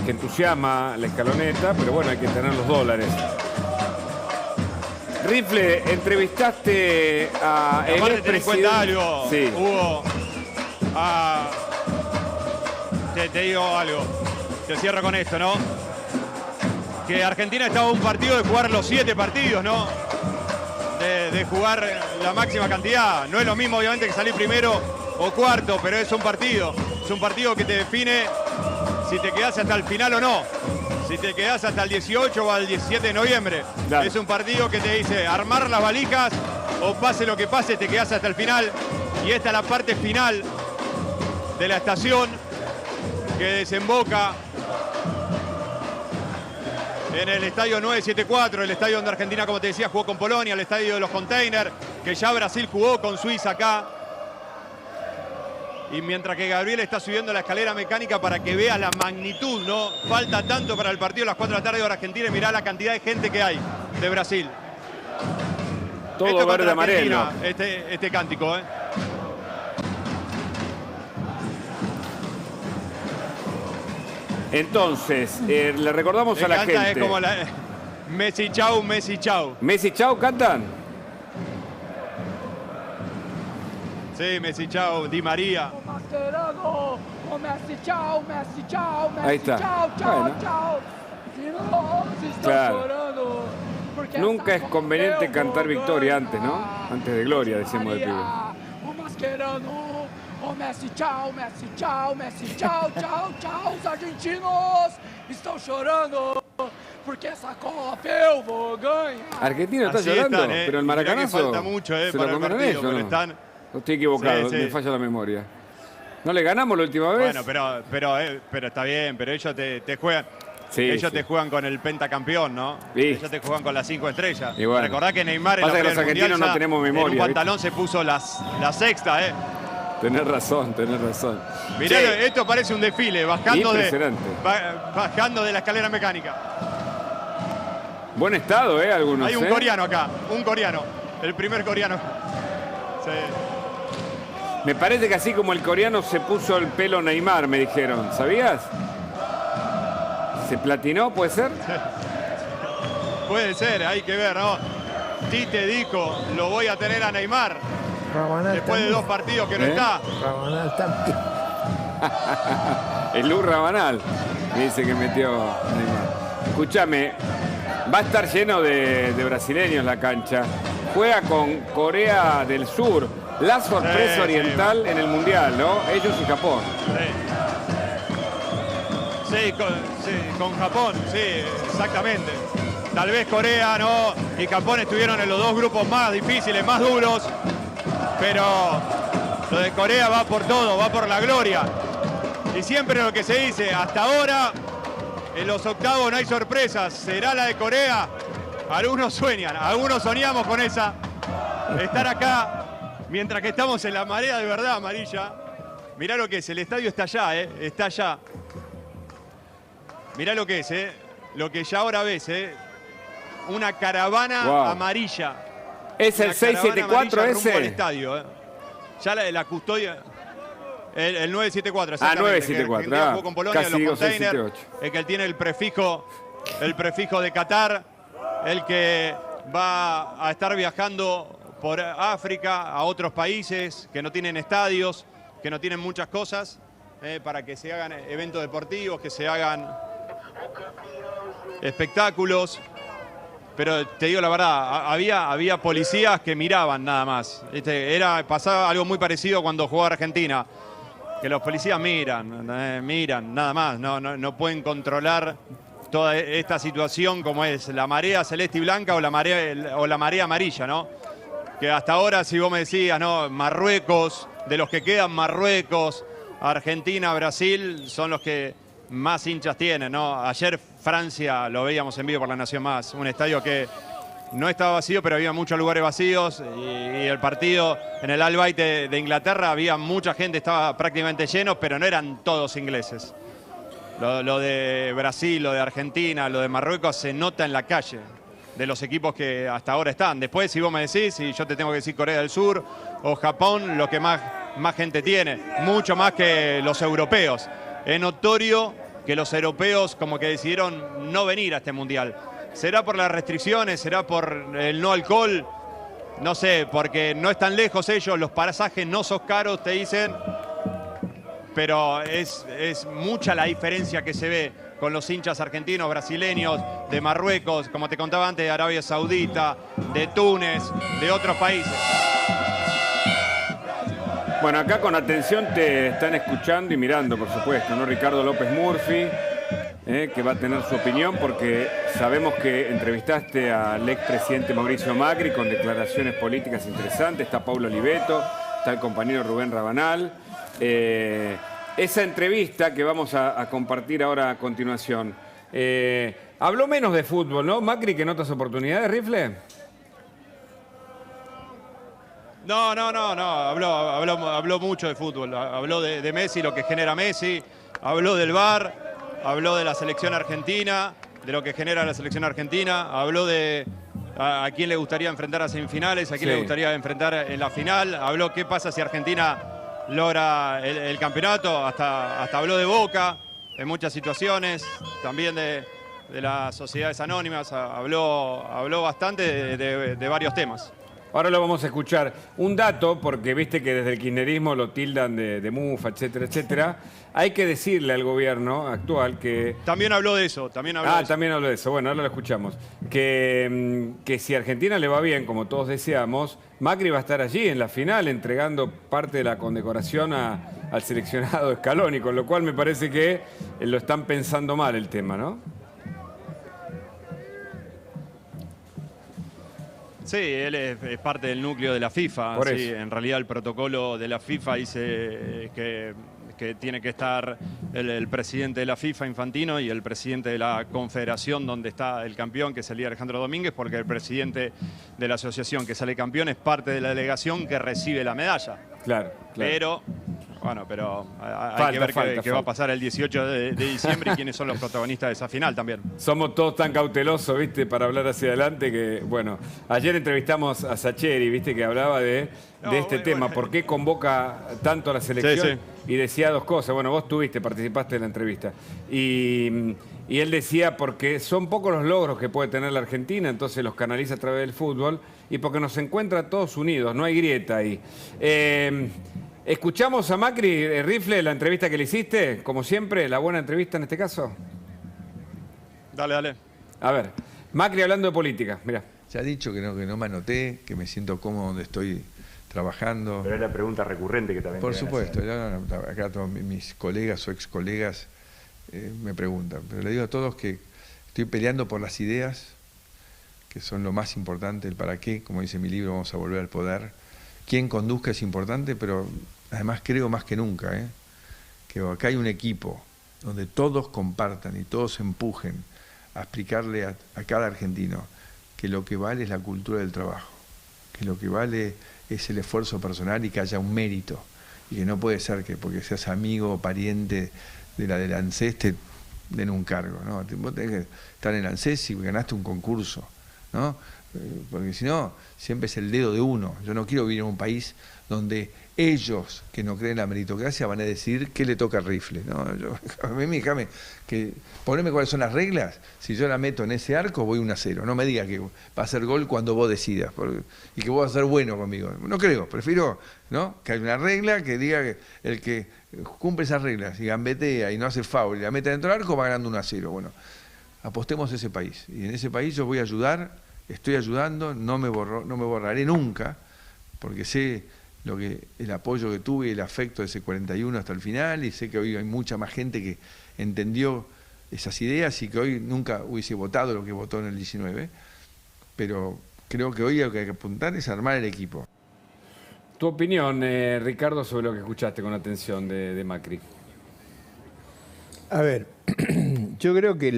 Que entusiasma la escaloneta, pero bueno, hay que tener los dólares. Rifle, entrevistaste a el Aparte, ten en cuenta algo, sí. Hugo. Te digo algo. Te cierro con esto, ¿no? Que Argentina estaba a un partido de jugar los 7 partidos, ¿no? De jugar la máxima cantidad. No es lo mismo, obviamente, que salir primero o cuarto, pero es un partido. Es un partido que te define si te quedás hasta el final o no. Si te quedás hasta el 18 o al 17 de noviembre. Claro. Es un partido que te dice armar las valijas o pase lo que pase, te quedás hasta el final. Y esta es la parte final de la estación que desemboca en el estadio 974, el estadio donde Argentina, como te decía, jugó con Polonia, el estadio de los containers, que ya Brasil jugó con Suiza acá. Y mientras que Gabriel está subiendo la escalera mecánica para que vea la magnitud, ¿no? Falta tanto para el partido a las 4 de la tarde hora Argentina y mirá la cantidad de gente que hay de Brasil. Todo verde amarelo. Este cántico, ¿eh? Entonces, le recordamos a la gente. Es como la Messi chau, Messi chau. ¿Messi chau cantan? Sí, Messi chau, Di María. Ahí está. Bueno. Claro. Nunca es conveniente cantar victoria antes, ¿no? Antes de gloria, decimos de pibe. Messi, chao, Messi, chao, Messi, chao, chao, chao. Os argentinos estão chorando porque essa Copa eu vou ganhar. Argentina está Así llorando, están, pero el maracanazo falta mucho, se para lo el comieron partido, ellos, pero ¿no? están... No estoy equivocado, Sí, me sí. falla la memoria. ¿No le ganamos la última vez? Bueno, pero está bien, pero ellos te juegan. Sí, ellos sí. te juegan con el pentacampeón, ¿no? Sí. Ellos te juegan con las 5 estrellas. Y bueno. Recordá que Neymar en Pasa la que los previa del argentinos Mundial no tenemos en memoria, un pantalón se puso la sexta, ¿eh? Tenés razón, tenés razón. Mirá, Sí. esto parece un desfile, bajando Impresionante. bajando de la escalera mecánica. Buen estado, algunos. Hay un coreano acá, un coreano. El primer coreano. Sí. Me parece que así como el coreano se puso el pelo Neymar, me dijeron. ¿Sabías? ¿Se platinó, puede ser? Puede ser, hay que ver, ¿no? Tite dijo, lo voy a tener a Neymar. Rabanal Después de también. 2 partidos que no está. Rabanal también. El Lu Rabanal me dice que metió Neymar. Escúchame, va a estar lleno de brasileños la cancha. Juega con Corea del Sur, la sorpresa Sí, oriental en el Mundial, ¿no? Ellos y Japón. Sí, con Japón, sí, exactamente. Tal vez Corea, ¿no? Y Japón estuvieron en los 2 grupos más difíciles, más duros. Pero lo de Corea va por todo, va por la gloria. Y siempre lo que se dice, hasta ahora, en los octavos no hay sorpresas. ¿Será la de Corea? Algunos sueñan, algunos soñamos con esa. Estar acá, mientras que estamos en la marea de verdad amarilla. Mirá lo que es, el estadio está allá, está allá. Mirá lo que es, lo que ya ahora ves, una caravana Wow. amarilla. ¿Es el Una caravana 674 amarilla rumbo al ese? estadio, Ya la custodia. El 974, Ah, exactamente. 974, Que Argentina jugó con Polonia, casi los digo containers, 678. el que tiene el prefijo de Qatar, el que va a estar viajando por África, a otros países que no tienen estadios, que no tienen muchas cosas, para que se hagan eventos deportivos, que se hagan espectáculos. Pero te digo la verdad, había policías que miraban nada más. Pasaba algo muy parecido cuando jugó Argentina, que los policías miran nada más, no pueden controlar toda esta situación como es la marea celeste y blanca o la marea amarilla, ¿no? Que hasta ahora, si vos me decías, ¿no? Marruecos, de los que quedan Marruecos, Argentina, Brasil, son los que más hinchas tienen, ¿no? Ayer Francia lo veíamos en vivo por La Nación Más, un estadio que no estaba vacío, pero había muchos lugares vacíos y el partido en el Al Bayt de Inglaterra había mucha gente, estaba prácticamente lleno, pero no eran todos ingleses. Lo de Brasil, lo de Argentina, lo de Marruecos se nota en la calle de los equipos que hasta ahora están. Después, si vos me decís, si yo te tengo que decir Corea del Sur o Japón, lo que más gente tiene, mucho más que los europeos. Es notorio que los europeos como que decidieron no venir a este Mundial. ¿Será por las restricciones? ¿Será por el no alcohol? No sé, porque no están lejos ellos, los pasajes no son caros, te dicen. Pero es mucha la diferencia que se ve con los hinchas argentinos, brasileños, de Marruecos, como te contaba antes, de Arabia Saudita, de Túnez, de otros países. Bueno, acá con atención te están escuchando y mirando, por supuesto, ¿no? Ricardo López Murphy, que va a tener su opinión porque sabemos que entrevistaste al expresidente Mauricio Macri con declaraciones políticas interesantes. Está Paulo Oliveto, está el compañero Rubén Rabanal. Esa entrevista que vamos a compartir ahora a continuación, Habló menos de fútbol, ¿no? Macri, que en otras oportunidades, Rifle. No, habló mucho de fútbol. Habló de Messi, lo que genera Messi. Habló del VAR, habló de la selección argentina, de lo que genera la selección argentina. Habló de a quién le gustaría enfrentar a semifinales, a quién le gustaría enfrentar en la final. Habló qué pasa si Argentina logra el campeonato. Hasta habló de Boca en muchas situaciones. También de las sociedades anónimas. Habló bastante de varios temas. Ahora lo vamos a escuchar. Un dato, porque viste que desde el kirchnerismo lo tildan de mufa, etcétera, etcétera. Hay que decirle al gobierno actual que... También habló de eso. También habló de eso. Bueno, ahora lo escuchamos. Que si a Argentina le va bien, como todos deseamos, Macri va a estar allí en la final entregando parte de la condecoración al seleccionado Scaloni, con lo cual me parece que lo están pensando mal el tema, ¿no? Sí, él es parte del núcleo de la FIFA. Por sí, eso. en realidad el protocolo de la FIFA dice que tiene que estar el presidente de la FIFA, Infantino, y el presidente de la confederación donde está el campeón, que sería Alejandro Domínguez, porque el presidente de la asociación que sale campeón es parte de la delegación que recibe la medalla. Claro. Pero hay que ver qué va a pasar el 18 de diciembre y quiénes son los protagonistas de esa final también. Somos todos tan cautelosos, ¿viste? Para hablar hacia adelante que, bueno, ayer entrevistamos a Sacheri, ¿viste? Que hablaba de este tema. ¿Por qué convoca tanto a la selección? Y decía dos cosas. Bueno, vos participaste de la entrevista. Y él decía porque son pocos los logros que puede tener la Argentina, entonces los canaliza a través del fútbol y porque nos encuentra todos unidos, no hay grieta ahí. Escuchamos a Macri, Rifle, la entrevista que le hiciste, como siempre, la buena entrevista en este caso. Dale. A ver, Macri hablando de política, mirá. Ya he dicho que no me anoté, que me siento cómodo donde estoy trabajando. Pero es la pregunta recurrente que también... Por supuesto, acá todos mis colegas o ex colegas me preguntan, pero le digo a todos que estoy peleando por las ideas, que son lo más importante, el para qué, como dice mi libro, vamos a volver al poder. Quién conduzca es importante, pero además creo más que nunca, que acá hay un equipo donde todos compartan y todos empujen a explicarle a cada argentino que lo que vale es la cultura del trabajo, que lo que vale es el esfuerzo personal y que haya un mérito, y que no puede ser que porque seas amigo o pariente del ANSES te den un cargo, ¿no? Vos tenés que estar en el ANSES y ganaste un concurso, ¿no? Porque si no, siempre es el dedo de uno. Yo no quiero vivir en un país donde ellos, que no creen en la meritocracia, van a decidir qué le toca al Rifle, ¿no? A mí déjame que ponerme cuáles son las reglas. Si yo la meto en ese arco, voy 1-0. No me digas que va a hacer gol cuando vos decidas y que vos vas a ser bueno conmigo. No creo, prefiero, ¿no?, que haya una regla que diga que el que cumple esas reglas y gambetea y no hace foul y la mete dentro del arco va ganando 1-0. Bueno, apostemos a ese país. Y en ese país yo voy a ayudar, estoy ayudando, no me borraré nunca, porque sé el apoyo que tuve y el afecto de ese 41 hasta el final, y sé que hoy hay mucha más gente que entendió esas ideas y que hoy nunca hubiese votado lo que votó en el 19, pero creo que hoy lo que hay que apuntar es armar el equipo. Tu opinión, Ricardo, sobre lo que escuchaste con atención de Macri. A ver, yo creo que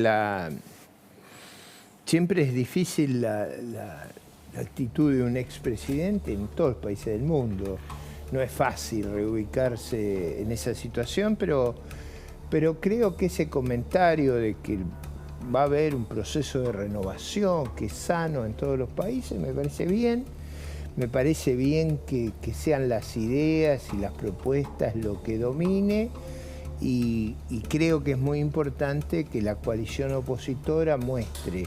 siempre es difícil la actitud de un expresidente en todos los países del mundo. No es fácil reubicarse en esa situación, pero creo que ese comentario de que va a haber un proceso de renovación que es sano en todos los países, me parece bien. Me parece bien que sean las ideas y las propuestas lo que domine, y creo que es muy importante que la coalición opositora muestre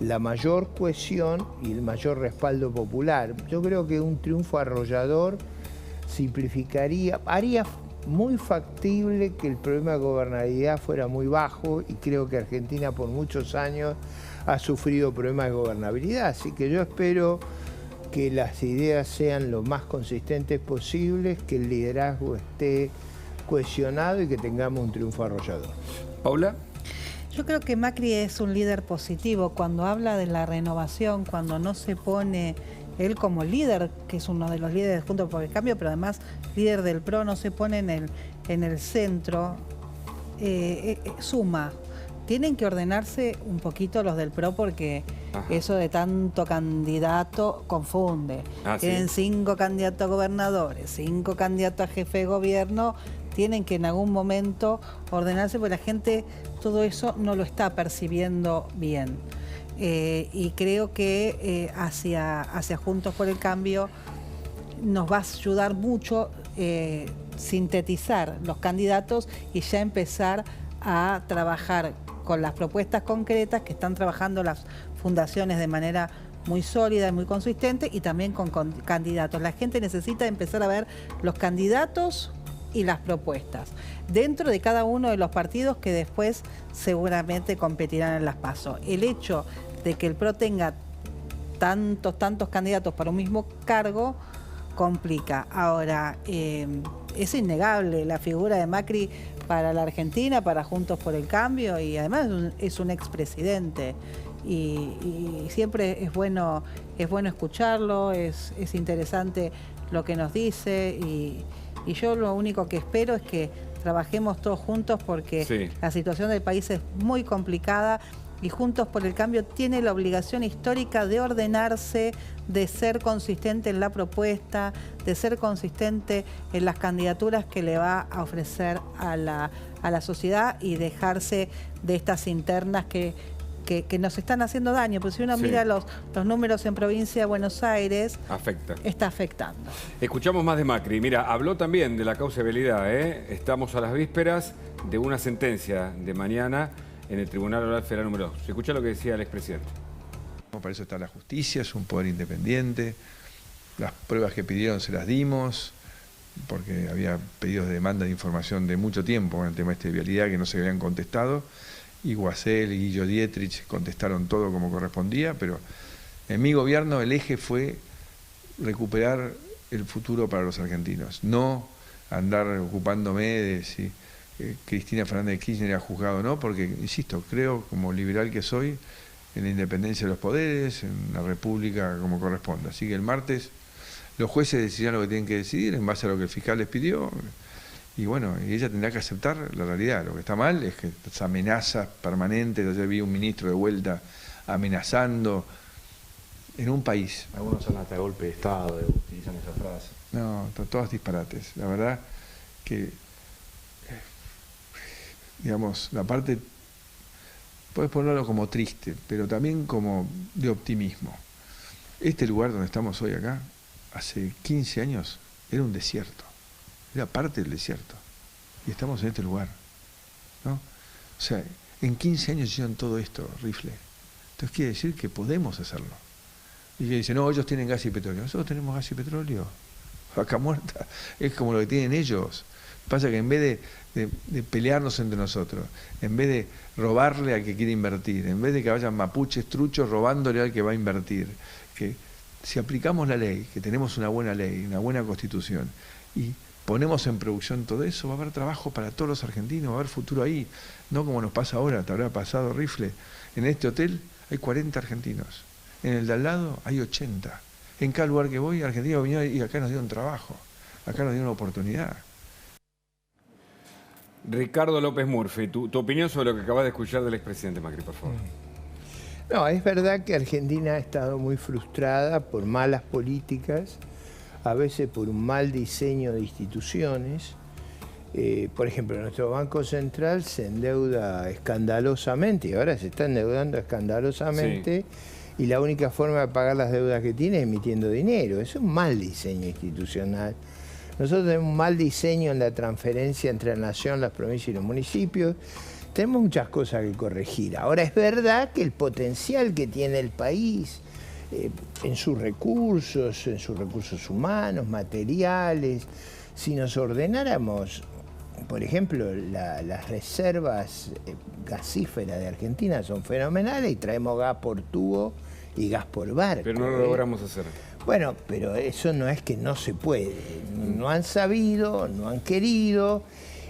la mayor cohesión y el mayor respaldo popular. Yo creo que un triunfo arrollador simplificaría, haría muy factible que el problema de gobernabilidad fuera muy bajo, y creo que Argentina por muchos años ha sufrido problemas de gobernabilidad, así que yo espero que las ideas sean lo más consistentes posibles, que el liderazgo esté cohesionado y que tengamos un triunfo arrollador. Paula. Yo creo que Macri es un líder positivo cuando habla de la renovación, cuando no se pone él como líder, que es uno de los líderes Juntos por el Cambio, pero además líder del PRO, no se pone en el centro, suma. tienen que ordenarse un poquito los del PRO porque eso de tanto candidato confunde. Tienen 5 candidatos a gobernadores, 5 candidatos a jefe de gobierno, tienen que en algún momento ordenarse porque la gente todo eso no lo está percibiendo bien. Y creo que hacia Juntos por el Cambio nos va a ayudar mucho sintetizar los candidatos y ya empezar a trabajar con las propuestas concretas que están trabajando las fundaciones de manera muy sólida y muy consistente y también con candidatos. La gente necesita empezar a ver los candidatos y las propuestas dentro de cada uno de los partidos que después seguramente competirán en las PASO. El hecho de que el PRO tenga tantos candidatos para un mismo cargo complica. Ahora, es innegable la figura de Macri para la Argentina, para Juntos por el Cambio, y además es un expresidente. Y siempre es bueno escucharlo, es interesante lo que nos dice, y yo lo único que espero es que trabajemos todos juntos porque la situación del país es muy complicada y Juntos por el Cambio tiene la obligación histórica de ordenarse, de ser consistente en la propuesta, de ser consistente en las candidaturas que le va a ofrecer a la sociedad y dejarse de estas internas que nos están haciendo daño. Porque si uno mira los números en provincia de Buenos Aires, está afectando. Escuchamos más de Macri. Mira, habló también de la causabilidad. Estamos a las vísperas de una sentencia de mañana en el Tribunal Oral Federal número 2. Se escucha lo que decía el expresidente. Para eso está la justicia, es un poder independiente. Las pruebas que pidieron se las dimos, porque había pedidos de demanda de información de mucho tiempo en el tema de vialidad que no se habían contestado. Y Guasel y Guillo Dietrich contestaron todo como correspondía, pero en mi gobierno el eje fue recuperar el futuro para los argentinos, no andar ocupándome de si Cristina Fernández de Kirchner era juzgado o no, porque, insisto, creo, como liberal que soy, en la independencia de los poderes, en la república como corresponde. Así que el martes los jueces decidirán lo que tienen que decidir en base a lo que el fiscal les pidió. Y bueno, y ella tendrá que aceptar la realidad. Lo que está mal es que estas amenazas permanentes, ayer vi un ministro de vuelta amenazando en un país. Algunos son hasta golpe de Estado, utilizan esa frase. No, todas disparates. La verdad que, digamos, la parte, puedes ponerlo como triste, pero también como de optimismo. Este lugar donde estamos hoy acá, hace 15 años, era un desierto. Era parte del desierto. Y estamos en este lugar, ¿no? O sea, en 15 años hicieron todo esto, Rifle. Entonces quiere decir que podemos hacerlo. Y que dicen, no, ellos tienen gas y petróleo. Nosotros tenemos gas y petróleo. Vaca muerta. Es como lo que tienen ellos. Pasa que en vez de pelearnos entre nosotros, en vez de robarle al que quiere invertir, en vez de que vayan mapuches truchos robándole al que va a invertir, que si aplicamos la ley, que tenemos una buena ley, una buena constitución, y ponemos en producción todo eso, va a haber trabajo para todos los argentinos, va a haber futuro ahí, no como nos pasa ahora, te habrá pasado, Rifle. En este hotel hay 40 argentinos, en el de al lado hay 80. En cada lugar que voy, Argentina vino y acá nos dieron trabajo, acá nos dieron una oportunidad. Ricardo López Murphy, tu opinión sobre lo que acabas de escuchar del expresidente Macri, por favor. No, es verdad que Argentina ha estado muy frustrada por malas políticas, a veces por un mal diseño de instituciones. Por ejemplo, nuestro Banco Central se endeuda escandalosamente, y ahora se está endeudando escandalosamente, y la única forma de pagar las deudas que tiene es emitiendo dinero. Es un mal diseño institucional. Nosotros tenemos un mal diseño en la transferencia entre la nación, las provincias y los municipios. Tenemos muchas cosas que corregir. Ahora, es verdad que el potencial que tiene el país en sus recursos humanos, materiales, si nos ordenáramos, por ejemplo, las reservas gasíferas de Argentina son fenomenales y traemos gas por tubo y gas por barco. Pero no lo logramos hacer. Bueno, pero eso no es que no se puede. No han sabido, no han querido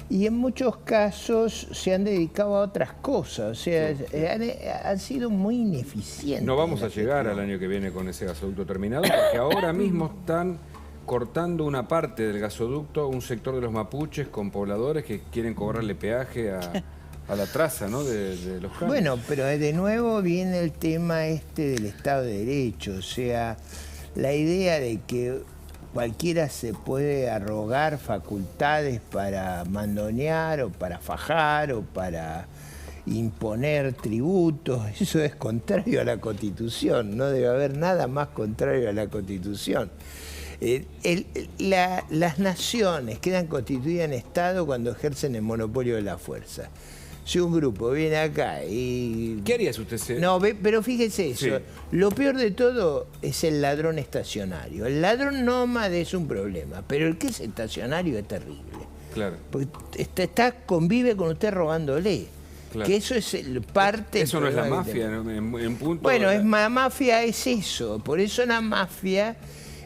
y en muchos casos se han dedicado a otras cosas. O sea, han sido muy ineficientes. No vamos a llegar al año que viene con ese gasoducto terminado porque ahora mismo están cortando una parte del gasoducto, un sector de los mapuches con pobladores que quieren cobrarle peaje a la traza, ¿no? de los cambios. Bueno, pero de nuevo viene el tema del Estado de Derecho, o sea, la idea de que cualquiera se puede arrogar facultades para mandonear o para fajar o para imponer tributos, eso es contrario a la Constitución, no debe haber nada más contrario a la Constitución. Las naciones quedan constituidas en Estado cuando ejercen el monopolio de la fuerza. Si un grupo viene acá y... ¿Qué harías usted? No, pero fíjese eso. Sí. Lo peor de todo es el ladrón estacionario. El ladrón nómade es un problema, pero el que es estacionario es terrible. Claro. Porque convive con usted robándole. Claro. Que eso es parte... Eso no es la mafia, en punto... Bueno, mafia es eso. Por eso la mafia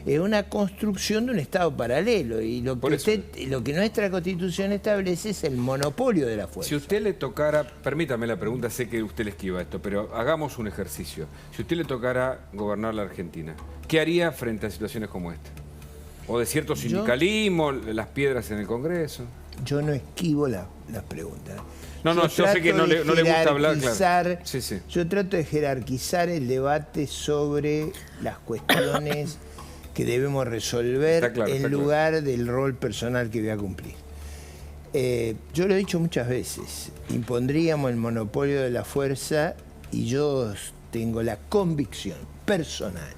es una construcción de un Estado paralelo. Y lo que nuestra Constitución establece es el monopolio de la fuerza. Si usted le tocara, permítame la pregunta, sé que usted le esquiva esto, pero hagamos un ejercicio. Si usted le tocara gobernar la Argentina, ¿qué haría frente a situaciones como esta? ¿O de cierto sindicalismo, las piedras en el Congreso? Yo no esquivo las preguntas. No, yo sé que no le gusta hablar, claro. Sí. Yo trato de jerarquizar el debate sobre las cuestiones que debemos resolver en lugar del rol personal que voy a cumplir. Yo lo he dicho muchas veces, impondríamos el monopolio de la fuerza y yo tengo la convicción personal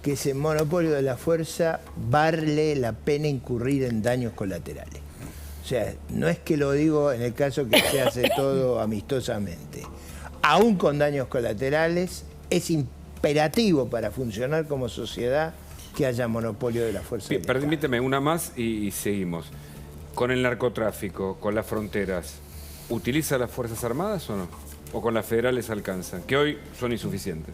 que ese monopolio de la fuerza vale la pena incurrir en daños colaterales. O sea, no es que lo digo en el caso que se hace todo amistosamente. Aún con daños colaterales, es imperativo para funcionar como sociedad que haya monopolio de la fuerza. Permíteme una más y seguimos. Con el narcotráfico, con las fronteras, ¿utiliza las Fuerzas Armadas o no? ¿O con las federales alcanzan? Que hoy son insuficientes.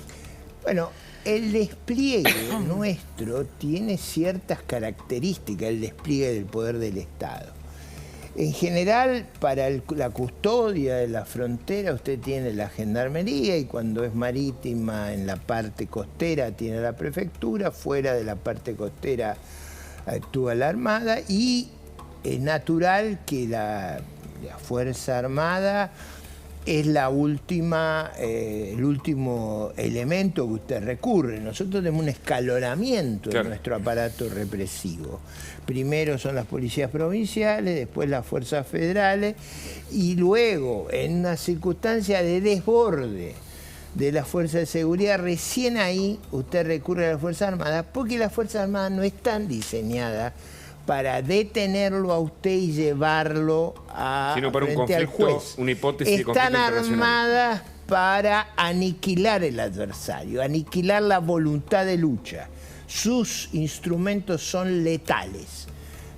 Bueno, el despliegue nuestro tiene ciertas características, el despliegue del poder del Estado. En general, para la custodia de la frontera usted tiene la gendarmería y cuando es marítima en la parte costera tiene la prefectura, fuera de la parte costera actúa la Armada y es natural que la Fuerza Armada es el último elemento que usted recurre. Nosotros tenemos un escalonamiento de nuestro aparato represivo. Primero son las policías provinciales, después las fuerzas federales y luego, en una circunstancia de desborde de las fuerzas de seguridad, recién ahí usted recurre a las Fuerzas Armadas porque las Fuerzas Armadas no están diseñadas para detenerlo a usted y llevarlo sino para un conflicto, una hipótesis de conflicto internacional. Están armadas para aniquilar el adversario, aniquilar la voluntad de lucha. Sus instrumentos son letales.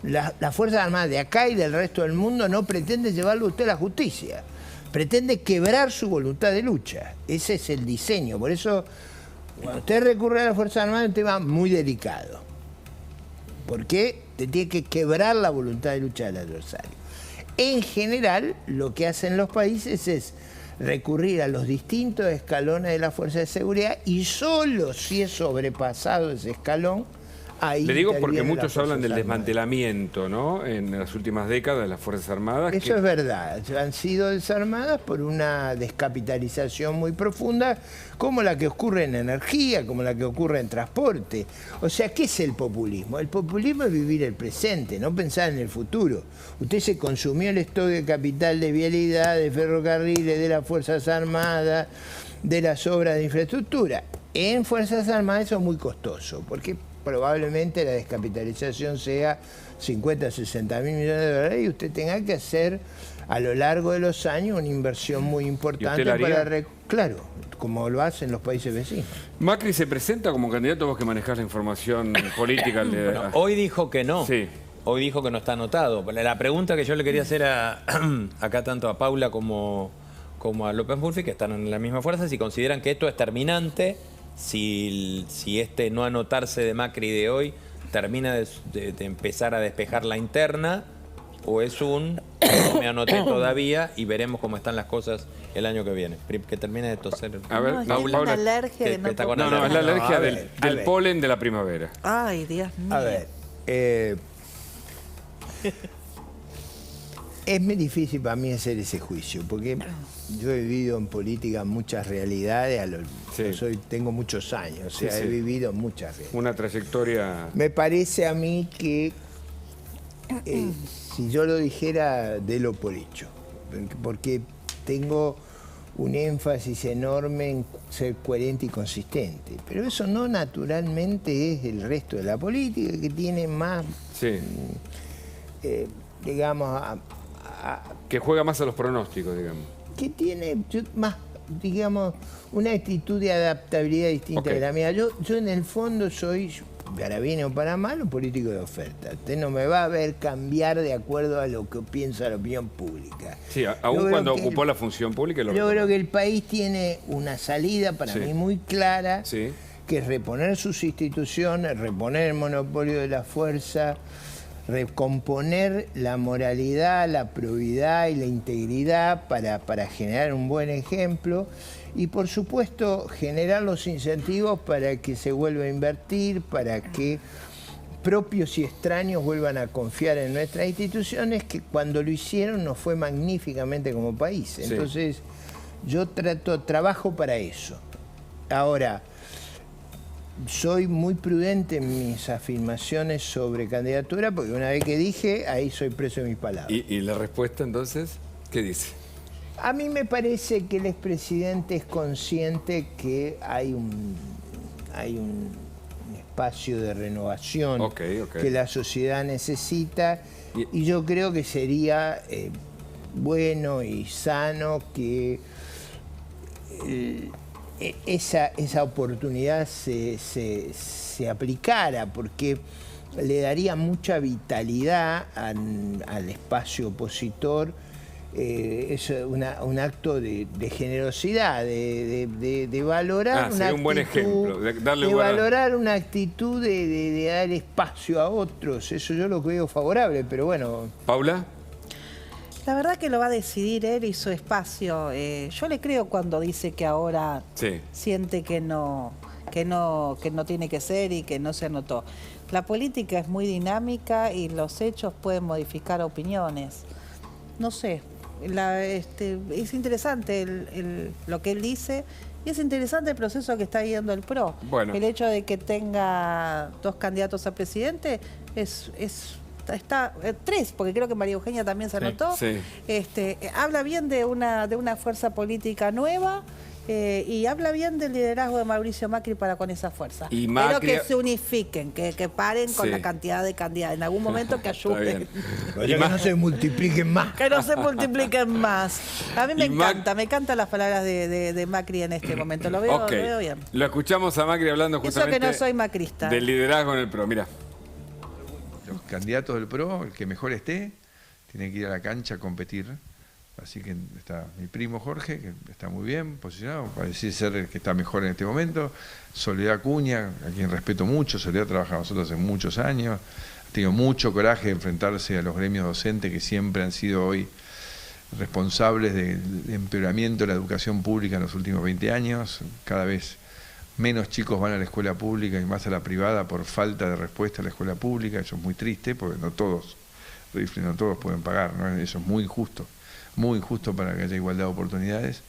Las Fuerzas Armadas de acá y del resto del mundo no pretenden llevarlo a usted a la justicia. Pretende quebrar su voluntad de lucha. Ese es el diseño. Por eso, cuando usted recurre a las Fuerzas Armadas, es un tema muy delicado. ¿Por qué? Te tiene que quebrar la voluntad de lucha del adversario. En general, lo que hacen los países es recurrir a los distintos escalones de la fuerza de seguridad y solo si es sobrepasado ese escalón, ahí... Le digo porque muchos hablan del desmantelamiento, ¿no? En las últimas décadas de las Fuerzas Armadas. Eso es verdad. Han sido desarmadas por una descapitalización muy profunda, como la que ocurre en energía, como la que ocurre en transporte. O sea, ¿qué es el populismo? El populismo es vivir el presente, no pensar en el futuro. Usted se consumió el stock de capital de vialidad, de ferrocarriles, de las Fuerzas Armadas, de las obras de infraestructura. En Fuerzas Armadas eso es muy costoso, porque probablemente la descapitalización sea 50, 60 mil millones de dólares y usted tenga que hacer a lo largo de los años una inversión muy importante para... Claro, como lo hacen los países vecinos. ¿Macri se presenta como candidato, vos que manejás la información política? Bueno, hoy dijo que no. Sí. Hoy dijo que no está anotado. La pregunta que yo le quería hacer acá tanto a Paula como a López Murphy, que están en la misma fuerza, si consideran que esto es terminante, si este no anotarse de Macri de hoy termina de empezar a despejar la interna, o es un no me anoté todavía y veremos cómo están las cosas el año que viene. Que termine de toser. A ver, Paula, una alergia de no, es la alergia del polen de la primavera. Ay, Dios mío. A ver, Es muy difícil para mí hacer ese juicio, porque yo he vivido en política muchas realidades, tengo muchos años, o sea, he vivido muchas realidades. Una trayectoria... Me parece a mí que, si yo lo dijera, délo por hecho, porque tengo un énfasis enorme en ser coherente y consistente, pero eso no naturalmente es el resto de la política, que tiene más, digamos... que juega más a los pronósticos, digamos. Que tiene más, digamos, una actitud de adaptabilidad distinta de la mía. Yo en el fondo soy, para bien o para mal, un político de oferta. Usted no me va a ver cambiar de acuerdo a lo que piensa la opinión pública. Sí, aún cuando ocupó la función pública. Yo creo que el país tiene una salida para mí muy clara, que es reponer sus instituciones, reponer el monopolio de la fuerza, recomponer la moralidad, la probidad y la integridad para generar un buen ejemplo y, por supuesto, generar los incentivos para que se vuelva a invertir, para que propios y extraños vuelvan a confiar en nuestras instituciones, que cuando lo hicieron nos fue magníficamente como país. Entonces, yo trabajo para eso. Ahora, soy muy prudente en mis afirmaciones sobre candidatura, porque una vez que dije, ahí soy preso de mis palabras. ¿Y la respuesta entonces? ¿Qué dice? A mí me parece que el expresidente es consciente que hay un espacio de renovación que la sociedad necesita, y yo creo que sería bueno y sano que esa oportunidad se aplicara, porque le daría mucha vitalidad al espacio opositor. Es un acto de generosidad, de valorar una un buen ejemplo, valorar una actitud de dar espacio a otros. Eso yo lo veo favorable, pero bueno. ¿Paula? La verdad que lo va a decidir él y su espacio. Yo le creo cuando dice que ahora siente que no tiene que ser y que no se anotó. La política es muy dinámica y los hechos pueden modificar opiniones. No sé, es interesante lo que él dice y es interesante el proceso que está guiando el PRO. Bueno. El hecho de que tenga 2 candidatos a presidente está 3, porque creo que María Eugenia también se anotó. Habla bien de una fuerza política nueva y habla bien del liderazgo de Mauricio Macri para con esa fuerza. Pero que se unifiquen, que paren con la cantidad de candidatos. En algún momento que ayuden. Que no se multipliquen más. Que no se multipliquen más. A mí me encantan las palabras de Macri en este momento. Lo veo bien. Lo escuchamos a Macri hablando justamente eso que no soy macrista. Del liderazgo en el PRO. Mira. Los candidatos del PRO, el que mejor esté, tiene que ir a la cancha a competir. Así que está mi primo Jorge, que está muy bien posicionado, parece ser el que está mejor en este momento. Soledad Acuña, a quien respeto mucho. Soledad trabaja con nosotros hace muchos años. Ha tenido mucho coraje de enfrentarse a los gremios docentes que siempre han sido hoy responsables del empeoramiento de la educación pública en los últimos 20 años. Cada vez menos chicos van a la escuela pública y más a la privada por falta de respuesta a la escuela pública. Eso es muy triste porque no todos pueden pagar, ¿no? Eso es muy injusto para que haya igualdad de oportunidades.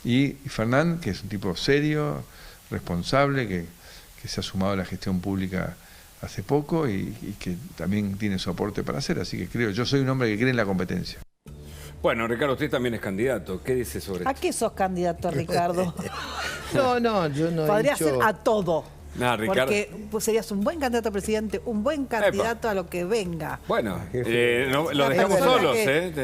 Y Fernán, que es un tipo serio, responsable, que se ha sumado a la gestión pública hace poco y que también tiene su aporte para hacer. Así que yo soy un hombre que cree en la competencia. Bueno, Ricardo, usted también es candidato. ¿Qué dice sobre esto? ¿A qué sos candidato, Ricardo? No, yo no Podría ser a todo. No, Ricardo. Porque serías un buen candidato a presidente, un buen candidato a lo que venga. Bueno, lo dejamos solos.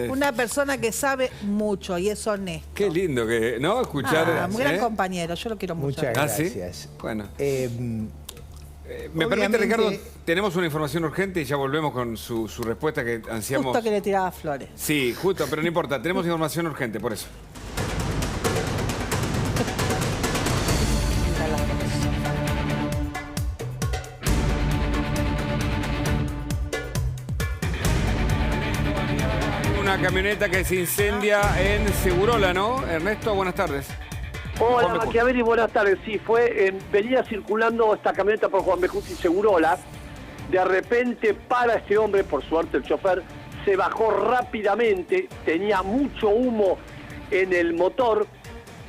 Una persona que sabe mucho y es honesto. Qué lindo que, ¿no? Escuchar. Un gran compañero, yo lo quiero mucho. Muchas gracias. ¿Sí? Bueno. Me permite, Ricardo, tenemos una información urgente y ya volvemos con su respuesta que ansiamos. Justo que le tiraba flores. Sí, justo, pero no importa. Tenemos información urgente, por eso. Una camioneta que se incendia en Segurola, ¿no? Ernesto, buenas tardes. Hola, Machiavelli, buenas tardes. Sí, venía circulando esta camioneta por Juan B. Justo y Segurola. De repente para este hombre, por suerte el chofer se bajó rápidamente, tenía mucho humo en el motor,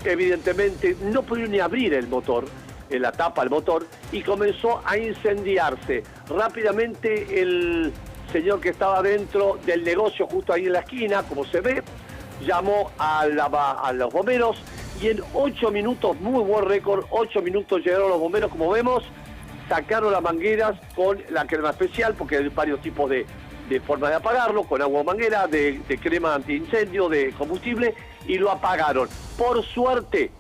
evidentemente no pudo ni abrir el motor, en la tapa del motor, y comenzó a incendiarse. Rápidamente el señor que estaba dentro del negocio, justo ahí en la esquina, como se ve, llamó a los bomberos, y en 8 minutos, muy buen récord, 8 minutos llegaron los bomberos, como vemos, sacaron las mangueras con la crema especial, porque hay varios tipos de formas de apagarlo, con agua manguera, de crema antiincendio, de combustible, y lo apagaron. Por suerte,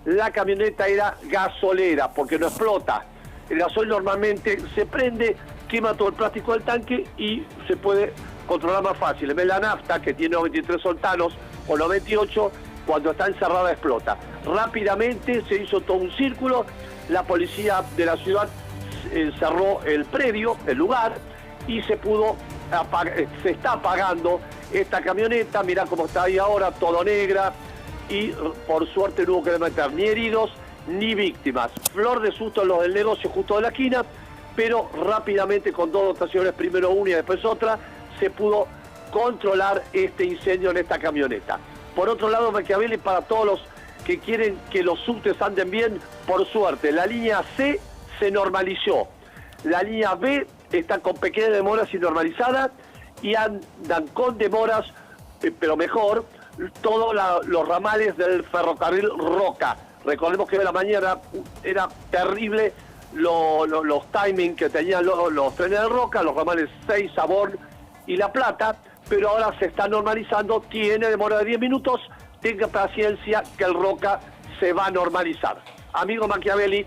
la camioneta era gasolera, porque no explota. El gasoil normalmente se prende, quema todo el plástico del tanque y se puede controlar más fácil. En vez de la nafta, que tiene 93 octanos o 98, cuando está encerrada explota. Rápidamente se hizo todo un círculo, la policía de la ciudad cerró el predio, el lugar, y se está apagando esta camioneta. Mirá cómo está ahí ahora, todo negra, y por suerte no hubo que meter ni heridos ni víctimas. Flor de susto en los del negocio justo de la esquina, pero rápidamente con 2 dotaciones, primero una y después otra, se pudo controlar este incendio en esta camioneta. Por otro lado, Machiavelli, para todos los que quieren que los subtes anden bien, por suerte, la línea C se normalizó. La línea B está con pequeñas demoras y normalizada, y andan con demoras, pero mejor, todos los ramales del ferrocarril Roca. Recordemos que de la mañana era terrible los timings que tenían los trenes de Roca, los ramales 6, Sabón y La Plata, pero ahora se está normalizando, tiene demora de 10 minutos, tenga paciencia que el Roca se va a normalizar. Amigo Machiavelli.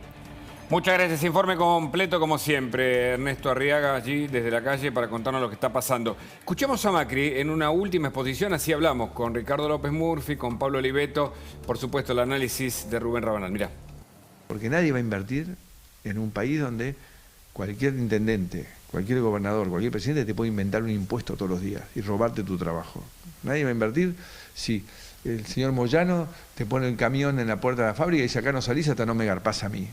Muchas gracias. Informe completo, como siempre. Ernesto Arriaga, allí desde la calle, para contarnos lo que está pasando. Escuchemos a Macri en una última exposición. Así hablamos con Ricardo López Murphy, con Pablo Oliveto. Por supuesto, el análisis de Rubén Rabanal. Mirá. Porque nadie va a invertir en un país donde cualquier intendente, cualquier gobernador, cualquier presidente te puede inventar un impuesto todos los días y robarte tu trabajo. Nadie va a invertir si el señor Moyano te pone el camión en la puerta de la fábrica y dice: acá no salís hasta no me garpás a mí.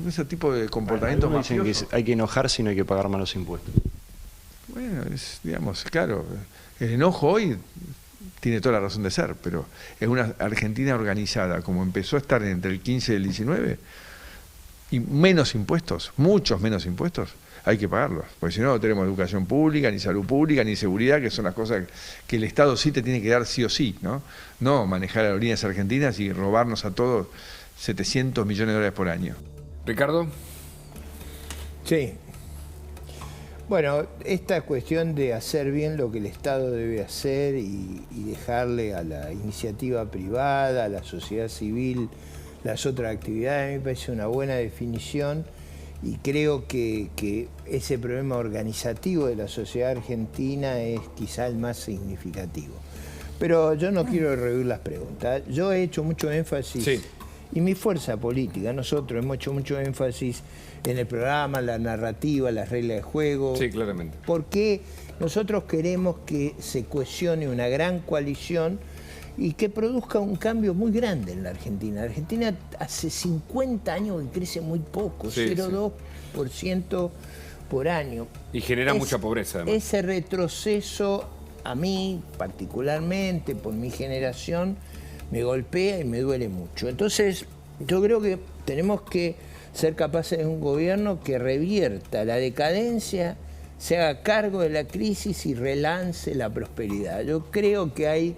Ese tipo de comportamientos dicen que hay que enojarse y no hay que pagar malos impuestos. Bueno, digamos, claro, el enojo hoy tiene toda la razón de ser, pero es una Argentina organizada, como empezó a estar entre el 15 y el 19, y menos impuestos, muchos menos impuestos, hay que pagarlos, porque si no, no tenemos educación pública, ni salud pública, ni seguridad, que son las cosas que el Estado sí te tiene que dar sí o sí, ¿no? No manejar aerolíneas argentinas y robarnos a todos 700 millones de dólares por año. Ricardo. Sí. Bueno, esta cuestión de hacer bien lo que el Estado debe hacer y dejarle a la iniciativa privada, a la sociedad civil, las otras actividades, a mí me parece una buena definición. Y creo que ese problema organizativo de la sociedad argentina es quizá el más significativo. Pero yo no quiero rehuir las preguntas. Yo he hecho mucho énfasis, y mi fuerza política, nosotros hemos hecho mucho énfasis en el programa, la narrativa, las reglas de juego. Sí, claramente. Porque nosotros queremos que se cohesione una gran coalición y que produzca un cambio muy grande en la Argentina. La Argentina hace 50 años que crece muy poco, 0,2% por año. Y genera mucha pobreza, además. Ese retroceso, a mí particularmente, por mi generación, me golpea y me duele mucho. Entonces, yo creo que tenemos que ser capaces de un gobierno que revierta la decadencia, se haga cargo de la crisis y relance la prosperidad. Yo creo que hay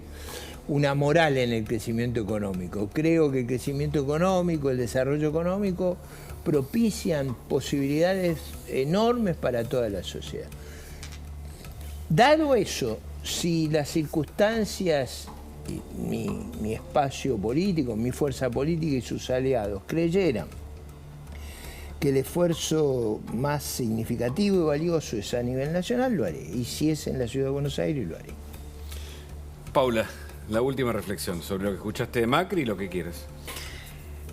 una moral en el crecimiento económico. Creo que el crecimiento económico, el desarrollo económico propician posibilidades enormes para toda la sociedad. Dado eso, si las circunstancias, mi espacio político, mi fuerza política y sus aliados creyeran que el esfuerzo más significativo y valioso es a nivel nacional, lo haré. Y si es en la Ciudad de Buenos Aires, lo haré. Paula, la última reflexión sobre lo que escuchaste de Macri y lo que quieres.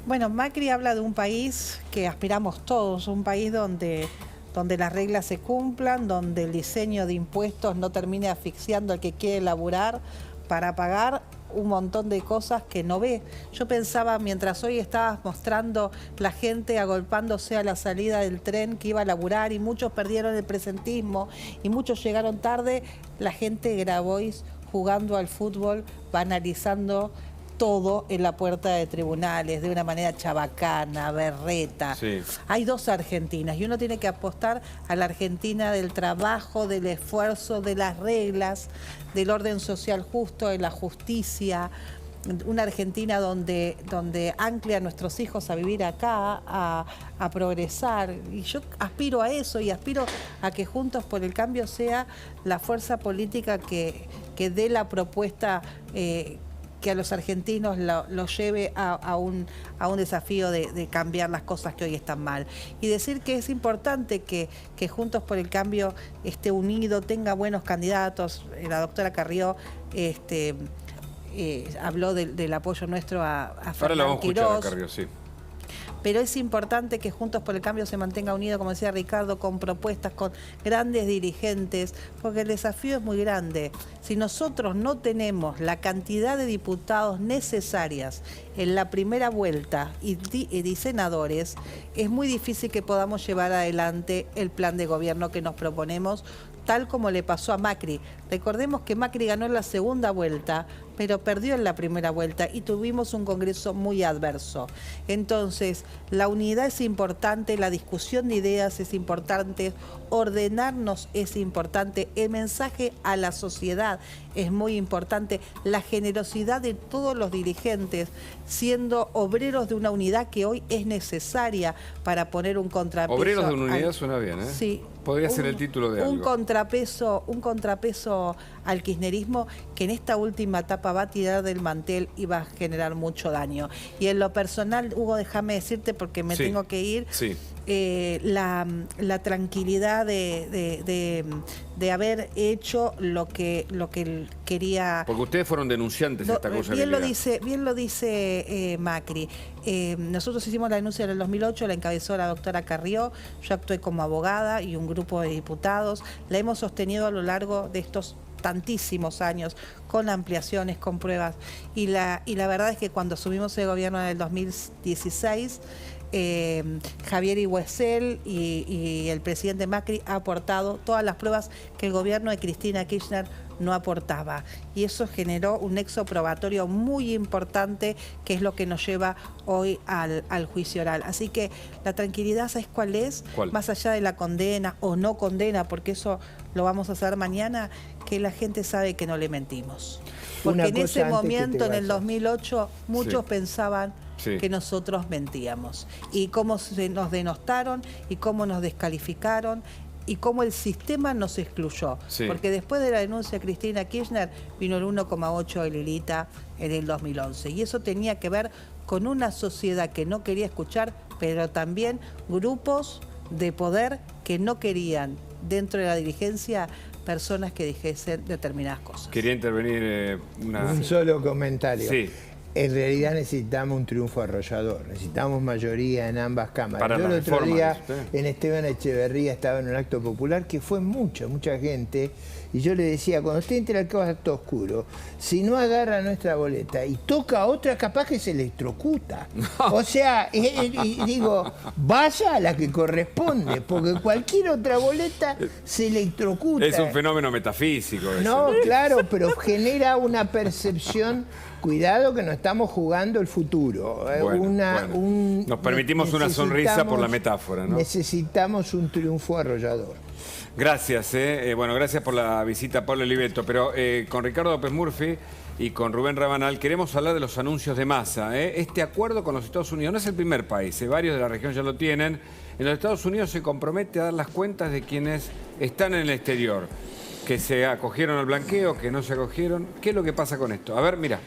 Bueno, Macri habla de un país que aspiramos todos, un país donde las reglas se cumplan, donde el diseño de impuestos no termine asfixiando al que quiere laburar para pagar, un montón de cosas que no ve. Yo pensaba, mientras hoy estabas mostrando la gente agolpándose a la salida del tren que iba a laburar y muchos perdieron el presentismo y muchos llegaron tarde, la gente de Grabois jugando al fútbol, banalizando todo en la puerta de tribunales, de una manera chabacana, berreta. Sí. Hay dos Argentinas y uno tiene que apostar a la Argentina del trabajo, del esfuerzo, de las reglas, del orden social justo, de la justicia. Una Argentina donde ancle a nuestros hijos a vivir acá, a progresar. Y yo aspiro a eso y aspiro a que Juntos por el Cambio sea la fuerza política que dé la propuesta que a los argentinos los lleve a un desafío de cambiar las cosas que hoy están mal. Y decir que es importante que Juntos por el Cambio esté unido, tenga buenos candidatos. La doctora Carrió habló del apoyo nuestro a Fernán Quirós. Ahora la vamos a escuchar a Carrió, sí. Pero es importante que Juntos por el Cambio se mantenga unido, como decía Ricardo, con propuestas, con grandes dirigentes, porque el desafío es muy grande. Si nosotros no tenemos la cantidad de diputados necesarias en la primera vuelta y senadores, es muy difícil que podamos llevar adelante el plan de gobierno que nos proponemos, tal como le pasó a Macri. Recordemos que Macri ganó en la segunda vuelta, pero perdió en la primera vuelta y tuvimos un Congreso muy adverso. Entonces, la unidad es importante, la discusión de ideas es importante, ordenarnos es importante, el mensaje a la sociedad es muy importante, la generosidad de todos los dirigentes, siendo obreros de una unidad que hoy es necesaria para poner un contrapeso. Obreros de una unidad suena bien, ¿eh? Sí. Podría ser el título de algo. Un contrapeso al kirchnerismo que en esta última etapa va a tirar del mantel y va a generar mucho daño. Y en lo personal, Hugo, déjame decirte porque me tengo que ir. Sí. La tranquilidad de haber hecho lo que quería. Porque ustedes fueron denunciantes de esta cosa. Bien lo dice Macri. Nosotros hicimos la denuncia en el 2008, la encabezó la doctora Carrió, yo actué como abogada y un grupo de diputados. La hemos sostenido a lo largo de estos tantísimos años, con ampliaciones, con pruebas. Y la verdad es que cuando asumimos el gobierno en el 2016, Javier Iguesel y el presidente Macri ha aportado todas las pruebas que el gobierno de Cristina Kirchner no aportaba. Y eso generó un nexo probatorio muy importante, que es lo que nos lleva hoy al juicio oral. Así que la tranquilidad, ¿sabes cuál es? ¿Cuál? Más allá de la condena o no condena, porque eso lo vamos a hacer mañana, que la gente sabe que no le mentimos. Porque en ese momento, en el 2008, muchos pensaban que nosotros mentíamos. Y cómo nos denostaron y cómo nos descalificaron y cómo el sistema nos excluyó. Porque después de la denuncia de Cristina Kirchner vino el 1,8 de Lilita en el 2011. Y eso tenía que ver con una sociedad que no quería escuchar, pero también grupos de poder que no querían dentro de la dirigencia personas que dijesen determinadas cosas. Quería intervenir un solo comentario. Sí. En realidad necesitamos un triunfo arrollador, necesitamos mayoría en ambas cámaras. Para yo el otro reforma, día en Esteban Echeverría estaba en un acto popular que fue mucha gente, y yo le decía, cuando usted entre al acto oscuro, si no agarra nuestra boleta y toca a otra, capaz que se electrocuta. O sea, digo, vaya a la que corresponde, porque cualquier otra boleta se electrocuta. Es un fenómeno metafísico. No, claro, pero genera una percepción. Cuidado que no estamos jugando el futuro. Nos permitimos una sonrisa por la metáfora, ¿no? Necesitamos un triunfo arrollador. Gracias, bueno, gracias por la visita, Pablo Oliveto. Pero con Ricardo López Murphy y con Rubén Rabanal queremos hablar de los anuncios de Massa. Este acuerdo con los Estados Unidos no es el primer país, varios de la región ya lo tienen. En los Estados Unidos se compromete a dar las cuentas de quienes están en el exterior, que se acogieron al blanqueo, que no se acogieron. ¿Qué es lo que pasa con esto? A ver, mira.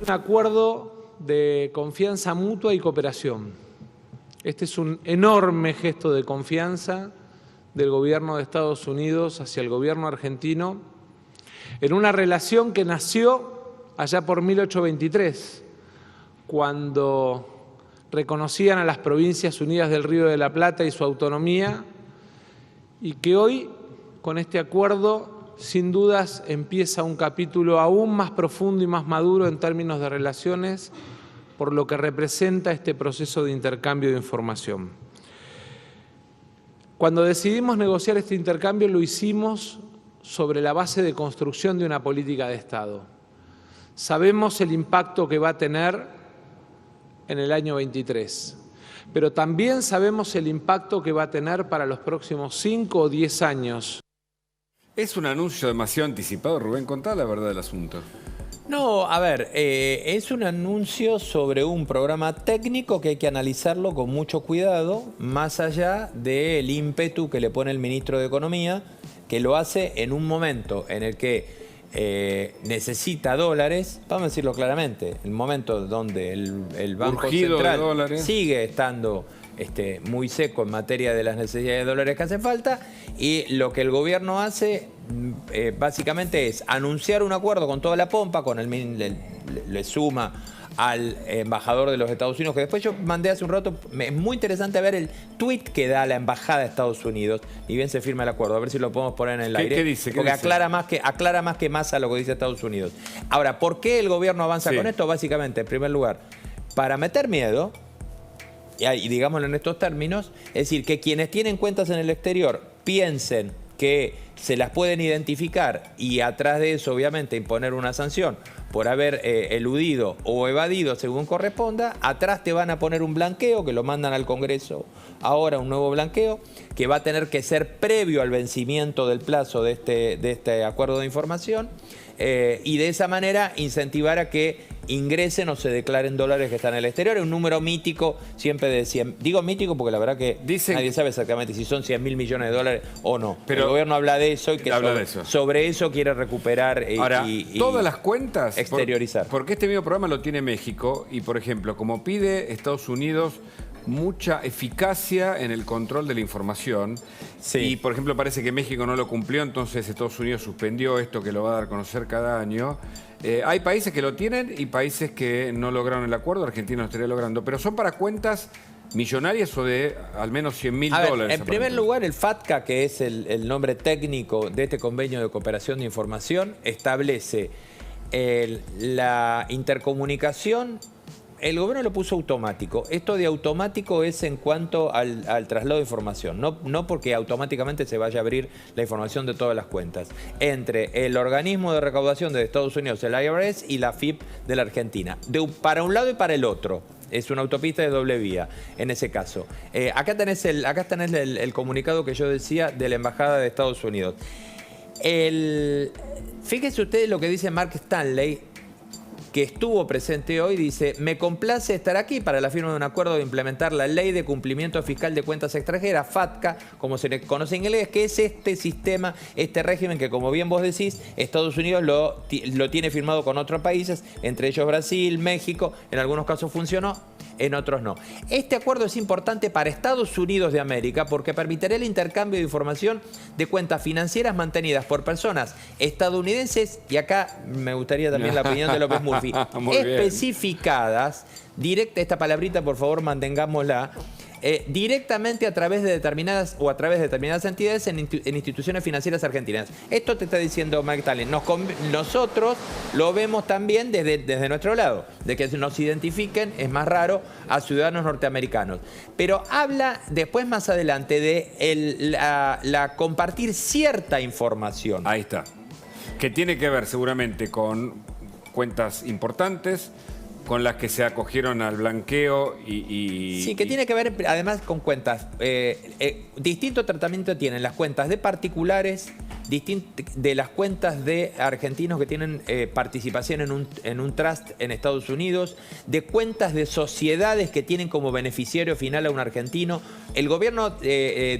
Un acuerdo de confianza mutua y cooperación. Este es un enorme gesto de confianza del gobierno de Estados Unidos hacia el gobierno argentino en una relación que nació allá por 1823, cuando reconocían a las Provincias Unidas del Río de la Plata y su autonomía, y que hoy, con este acuerdo, sin dudas, empieza un capítulo aún más profundo y más maduro en términos de relaciones por lo que representa este proceso de intercambio de información. Cuando decidimos negociar este intercambio lo hicimos sobre la base de construcción de una política de Estado. Sabemos el impacto que va a tener en el año 23, pero también sabemos el impacto que va a tener para los próximos 5 o 10 años. ¿Es un anuncio demasiado anticipado, Rubén? Contá la verdad del asunto. No, a ver, es un anuncio sobre un programa técnico que hay que analizarlo con mucho cuidado, más allá del ímpetu que le pone el ministro de Economía, que lo hace en un momento en el que necesita dólares, vamos a decirlo claramente, el momento donde el Banco Central sigue estando muy seco en materia de las necesidades de dólares que hacen falta, y lo que el gobierno hace básicamente es anunciar un acuerdo con toda la pompa, con le suma al embajador de los Estados Unidos, que después yo mandé hace un rato. Es muy interesante ver el tuit que da la embajada de Estados Unidos, y bien se firma el acuerdo, a ver si lo podemos poner en el aire. ¿Qué dice? Porque aclara más que Massa lo que dice Estados Unidos. Ahora, ¿por qué el gobierno avanza con esto? Básicamente, en primer lugar, para meter miedo, y digámoslo en estos términos, es decir, que quienes tienen cuentas en el exterior piensen que se las pueden identificar y atrás de eso obviamente imponer una sanción por haber eludido o evadido según corresponda. Atrás te van a poner un blanqueo que lo mandan al Congreso ahora, un nuevo blanqueo que va a tener que ser previo al vencimiento del plazo de este acuerdo de información, y de esa manera incentivar a que ingresen o se declaren dólares que están en el exterior. Es un número mítico, siempre de 100. Digo mítico porque la verdad que nadie sabe exactamente si son 100.000 millones de dólares o no. Pero el gobierno habla de eso y que sobre eso quiere recuperar Ahora, y todas las cuentas exteriorizar. Porque este mismo programa lo tiene México y, por ejemplo, como pide Estados Unidos mucha eficacia en el control de la información. Y, por ejemplo, parece que México no lo cumplió, entonces Estados Unidos suspendió esto que lo va a dar a conocer cada año. Hay países que lo tienen y países que no lograron el acuerdo. Argentina lo estaría logrando, pero son para cuentas millonarias o de al menos 100.000 dólares. En primer lugar, el FATCA, que es el nombre técnico de este convenio de cooperación de información, establece la intercomunicación. El gobierno lo puso automático. Esto de automático es en cuanto al traslado de información, no porque automáticamente se vaya a abrir la información de todas las cuentas, entre el organismo de recaudación de Estados Unidos, el IRS, y la FIP de la Argentina, para un lado y para el otro. Es una autopista de doble vía, en ese caso. Acá tenés el comunicado que yo decía de la Embajada de Estados Unidos. Fíjense ustedes lo que dice Mark Stanley, que estuvo presente hoy. Dice: me complace estar aquí para la firma de un acuerdo de implementar la Ley de Cumplimiento Fiscal de Cuentas Extranjeras, FATCA, como se le conoce en inglés, que es este sistema, este régimen que, como bien vos decís, Estados Unidos lo tiene firmado con otros países, entre ellos Brasil, México. En algunos casos funcionó, en otros no. Este acuerdo es importante para Estados Unidos de América porque permitirá el intercambio de información de cuentas financieras mantenidas por personas estadounidenses, y acá me gustaría también la opinión de López Murphy, especificadas, esta palabrita por favor mantengámosla, directamente a través de determinadas entidades en instituciones financieras argentinas. Esto te está diciendo Mike Stanley. Nosotros lo vemos también desde nuestro lado, de que nos identifiquen, es más raro, a ciudadanos norteamericanos. Pero habla después, más adelante, de la compartir cierta información. Ahí está. Que tiene que ver seguramente con cuentas importantes, con las que se acogieron al blanqueo Sí, que tiene que ver además con cuentas. Distinto tratamiento tienen las cuentas de particulares, de las cuentas de argentinos que tienen participación en un trust en Estados Unidos, de cuentas de sociedades que tienen como beneficiario final a un argentino. El gobierno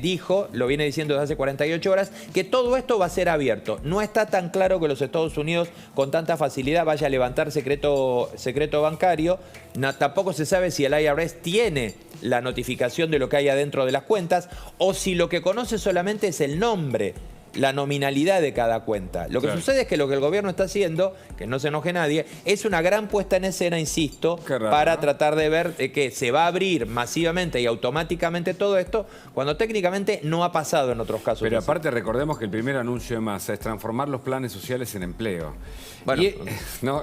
dijo, lo viene diciendo desde hace 48 horas, que todo esto va a ser abierto. No está tan claro que los Estados Unidos con tanta facilidad vaya a levantar secreto bancario. Tampoco se sabe si el IRS tiene la notificación de lo que hay adentro de las cuentas o si lo que conoce solamente es el nombre la nominalidad de cada cuenta. Lo que sucede es que lo que el gobierno está haciendo, que no se enoje nadie, es una gran puesta en escena, insisto, para tratar de ver que se va a abrir masivamente y automáticamente todo esto, cuando técnicamente no ha pasado en otros casos. Pero aparte recordemos que el primer anuncio de Massa es transformar los planes sociales en empleo. Bueno,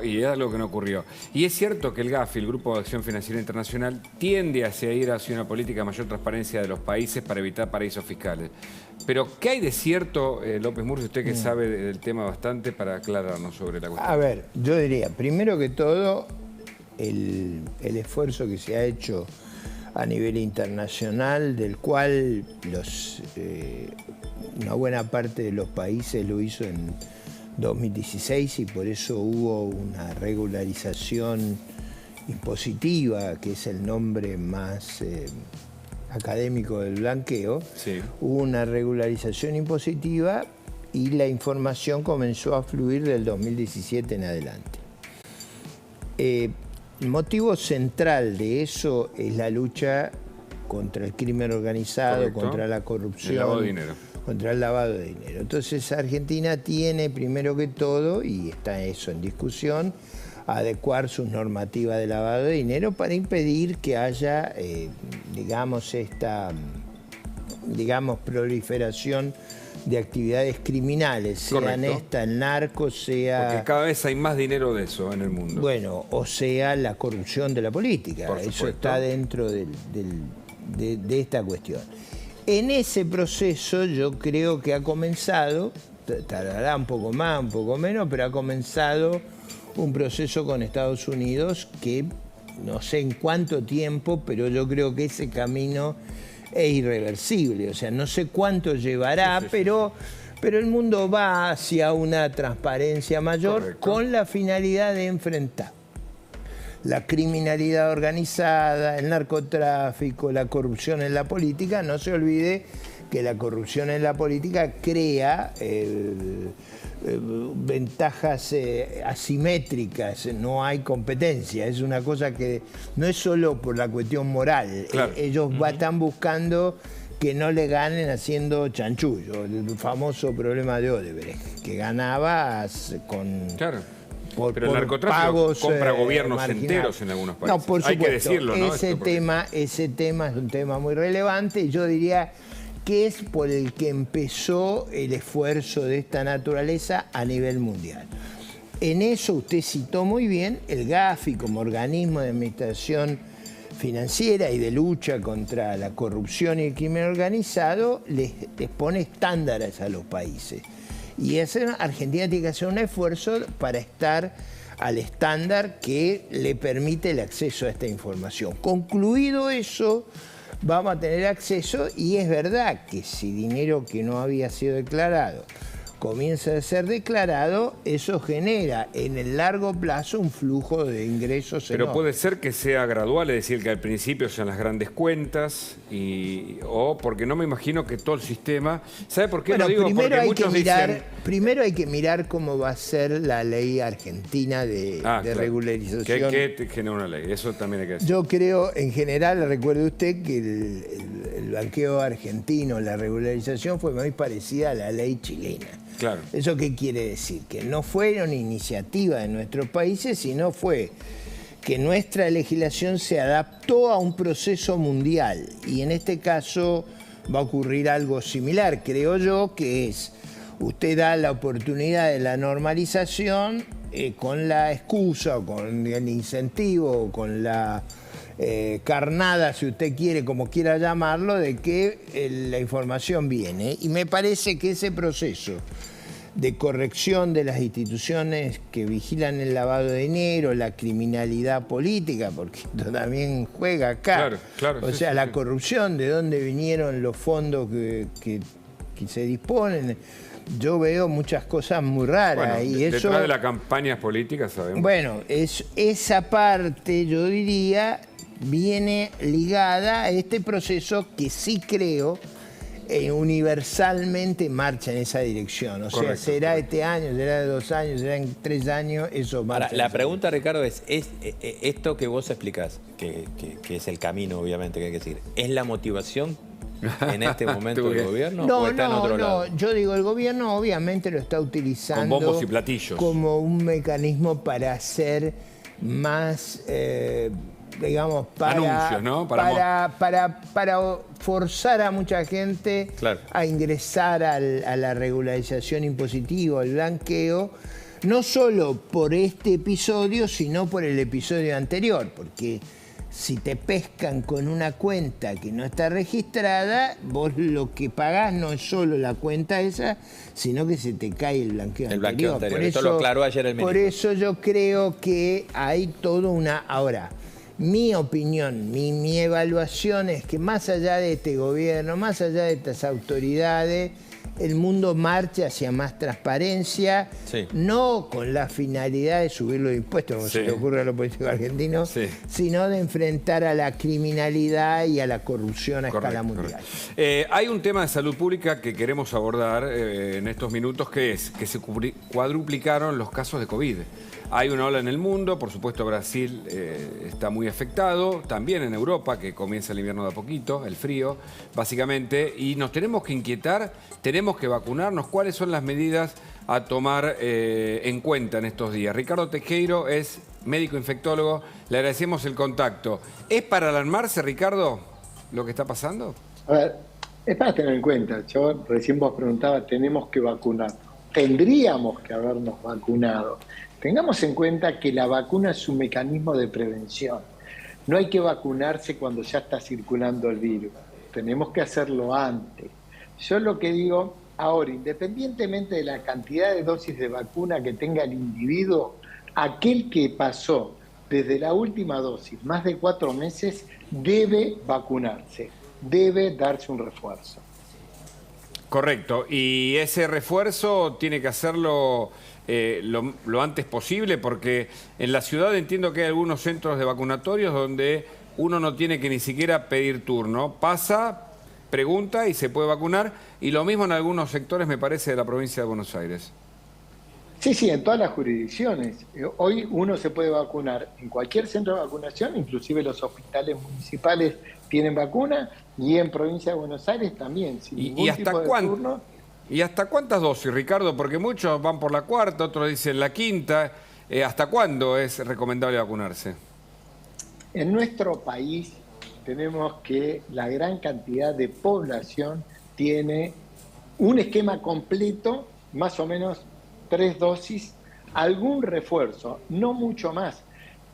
y es algo que no ocurrió. Y es cierto que el GAFI, el Grupo de Acción Financiera Internacional, tiende hacia ir hacia una política de mayor transparencia de los países para evitar paraísos fiscales. Pero, ¿qué hay de cierto, López Murphy, usted que sabe del tema bastante, para aclararnos sobre la cuestión? A ver, yo diría, primero que todo, el esfuerzo que se ha hecho a nivel internacional, del cual una buena parte de los países lo hizo en 2016 y por eso hubo una regularización impositiva, que es el nombre más académico del blanqueo. Hubo una regularización impositiva y la información comenzó a fluir del 2017 en adelante. El motivo central de eso es la lucha contra el crimen organizado, contra la corrupción, el lavado de dinero. Contra el lavado de dinero. Entonces Argentina tiene, primero que todo, y está eso en discusión, adecuar sus normativas de lavado de dinero para impedir que haya, digamos, esta proliferación de actividades criminales, sean esta el narco, sea... Porque cada vez hay más dinero de eso en el mundo. Bueno, o sea la corrupción de la política. Eso está dentro de esta cuestión. En ese proceso yo creo que ha comenzado, tardará un poco más, un poco menos, pero ha comenzado un proceso con Estados Unidos que no sé en cuánto tiempo, pero yo creo que ese camino es irreversible. O sea, no sé cuánto llevará, pero el mundo va hacia una transparencia mayor con la finalidad de enfrentar la criminalidad organizada, el narcotráfico, la corrupción en la política. No se olvide que la corrupción en la política crea ventajas asimétricas, no hay competencia, es una cosa que no es solo por la cuestión moral, ellos están buscando que no le ganen haciendo chanchullo, el famoso problema de Odebrecht, que ganaba con... Pero el narcotráfico pagos, compra gobiernos enteros en algunos países. No, por supuesto, hay que decirlo, ¿no? Ese tema es un tema muy relevante y yo diría que es por el que empezó el esfuerzo de esta naturaleza a nivel mundial. En eso usted citó muy bien el GAFI como organismo de administración financiera y de lucha contra la corrupción y el crimen organizado, les pone estándares a los países. Y Argentina tiene que hacer un esfuerzo para estar al estándar que le permite el acceso a esta información. Concluido eso, vamos a tener acceso, y es verdad que si dinero que no había sido declarado comienza a ser declarado, eso genera en el largo plazo un flujo de ingresos Pero enorme. puede ser que sea gradual, es decir, que al principio sean las grandes cuentas, o porque no me imagino que todo el sistema... ¿Sabe por qué lo digo? Porque muchos dicen... Primero hay que mirar cómo va a ser la ley argentina de regularización. Que genera una ley, eso también hay que decir. Yo creo, en general, recuerde usted que el blanqueo argentino, la regularización fue muy parecida a la ley chilena. Claro. ¿Eso qué quiere decir? Que no fueron iniciativas de nuestros países, sino fue que nuestra legislación se adaptó a un proceso mundial. Y en este caso va a ocurrir algo similar, creo yo, que es, usted da la oportunidad de la normalización con la excusa, o con el incentivo, o con la carnada, si usted quiere, como quiera llamarlo, de que la información viene. Y me parece que ese proceso de corrección de las instituciones que vigilan el lavado de dinero, la criminalidad política, porque esto también juega acá. O sea, la corrupción, de dónde vinieron los fondos que se disponen. Yo veo muchas cosas muy raras. Bueno, y eso, detrás de las campañas políticas sabemos. Bueno, esa parte, yo diría, viene ligada a este proceso que sí creo universalmente marcha en esa dirección. O sea, será este año, será de 2 años, será en 3 años, eso marcha. Ahora, la pregunta, Ricardo, es esto que vos explicás, que es el camino, obviamente, que hay que seguir, ¿es la motivación en este momento del gobierno No, o está en otro lado? yo digo, el gobierno obviamente lo está utilizando con bombos y platillos como un mecanismo para hacer más, digamos, anuncios, ¿no? para forzar a mucha gente Claro. a ingresar a la regularización impositiva, al blanqueo, no solo por este episodio, sino por el episodio anterior, porque si te pescan con una cuenta que no está registrada, vos lo que pagás no es solo la cuenta esa, sino que se te cae el blanqueo El anterior. blanqueo anterior. Esto lo aclaró ayer el Por ministro. eso yo creo que hay toda una... Ahora, mi opinión, mi evaluación es que más allá de este gobierno, más allá de estas autoridades, el mundo marcha hacia más transparencia, Sí. no con la finalidad de subir los impuestos, como Sí. se le ocurre a los políticos argentinos, Sí. sino de enfrentar a la criminalidad y a la corrupción a escala mundial. Hay un tema de salud pública que queremos abordar en estos minutos, que es que se cuadruplicaron los casos de COVID. Hay una ola en el mundo, por supuesto Brasil está muy afectado, también en Europa, que comienza el invierno de a poquito, el frío, básicamente, y nos tenemos que inquietar, tenemos que vacunarnos. ¿Cuáles son las medidas a tomar en cuenta en estos días? Ricardo Tejero es médico infectólogo, le agradecemos el contacto. ¿Es para alarmarse, Ricardo, lo que está pasando? A ver, es para tener en cuenta. Yo recién vos preguntabas, tenemos que vacunar. Tendríamos que habernos vacunado. Tengamos en cuenta que la vacuna es un mecanismo de prevención. No hay que vacunarse cuando ya está circulando el virus. Tenemos que hacerlo antes. Yo lo que digo ahora, independientemente de la cantidad de dosis de vacuna que tenga el individuo, aquel que pasó desde la última dosis más de 4 meses debe vacunarse, debe darse un refuerzo. Correcto. Y ese refuerzo tiene que hacerlo lo antes posible, porque en la ciudad entiendo que hay algunos centros de vacunatorios donde uno no tiene que ni siquiera pedir turno. Pasa, pregunta y se puede vacunar. Y lo mismo en algunos sectores, me parece, de la provincia de Buenos Aires. Sí, en todas las jurisdicciones. Hoy uno se puede vacunar en cualquier centro de vacunación, inclusive los hospitales municipales tienen vacuna, y en provincia de Buenos Aires también, sin ningún tipo de turno. ¿Y hasta cuántas dosis, Ricardo? Porque muchos van por la cuarta, otros dicen la quinta. ¿Hasta cuándo es recomendable vacunarse? En nuestro país tenemos que la gran cantidad de población tiene un esquema completo, más o menos 3 dosis, algún refuerzo, no mucho más.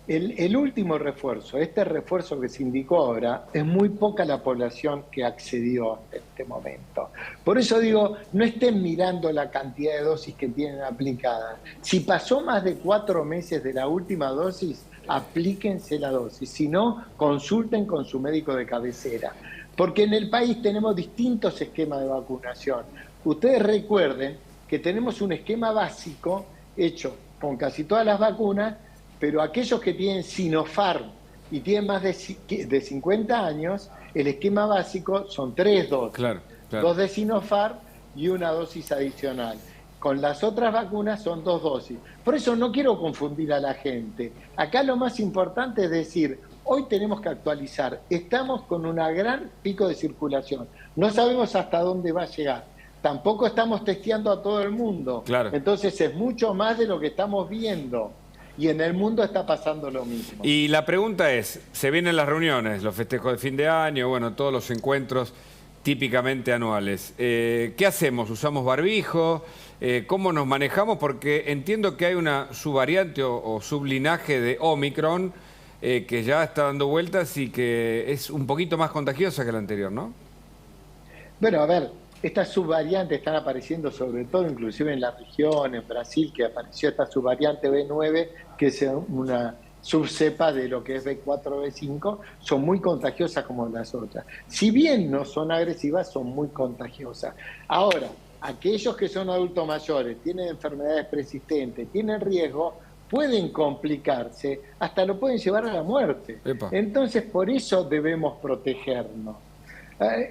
El último refuerzo, este refuerzo que se indicó ahora, es muy poca la población que accedió en este momento. Por eso digo, no estén mirando la cantidad de dosis que tienen aplicadas. Si pasó más de 4 meses de la última dosis, aplíquense la dosis. Si no, consulten con su médico de cabecera. Porque en el país tenemos distintos esquemas de vacunación. Ustedes recuerden que tenemos un esquema básico hecho con casi todas las vacunas, pero aquellos que tienen Sinopharm y tienen más de 50 años, el esquema básico son 3 dosis. Claro. 2 de Sinopharm y 1 dosis adicional. Con las otras vacunas son 2 dosis. Por eso no quiero confundir a la gente. Acá lo más importante es decir, hoy tenemos que actualizar. Estamos con una gran pico de circulación. No sabemos hasta dónde va a llegar. Tampoco estamos testeando a todo el mundo. Claro. Entonces es mucho más de lo que estamos viendo. Y en el mundo está pasando lo mismo. Y la pregunta es, se vienen las reuniones, los festejos de fin de año, bueno, todos los encuentros típicamente anuales. ¿Qué hacemos? ¿Usamos barbijo? ¿Cómo nos manejamos? Porque entiendo que hay una subvariante o sublinaje de Omicron que ya está dando vueltas y que es un poquito más contagiosa que la anterior, ¿no? Bueno, a ver, estas subvariantes están apareciendo sobre todo, inclusive en la región, en Brasil, que apareció esta subvariante B9, que es una subcepa de lo que es B4, B5, son muy contagiosas como las otras. Si bien no son agresivas, son muy contagiosas. Ahora, aquellos que son adultos mayores, tienen enfermedades persistentes, tienen riesgo, pueden complicarse, hasta lo pueden llevar a la muerte. Epa. Entonces, por eso debemos protegernos.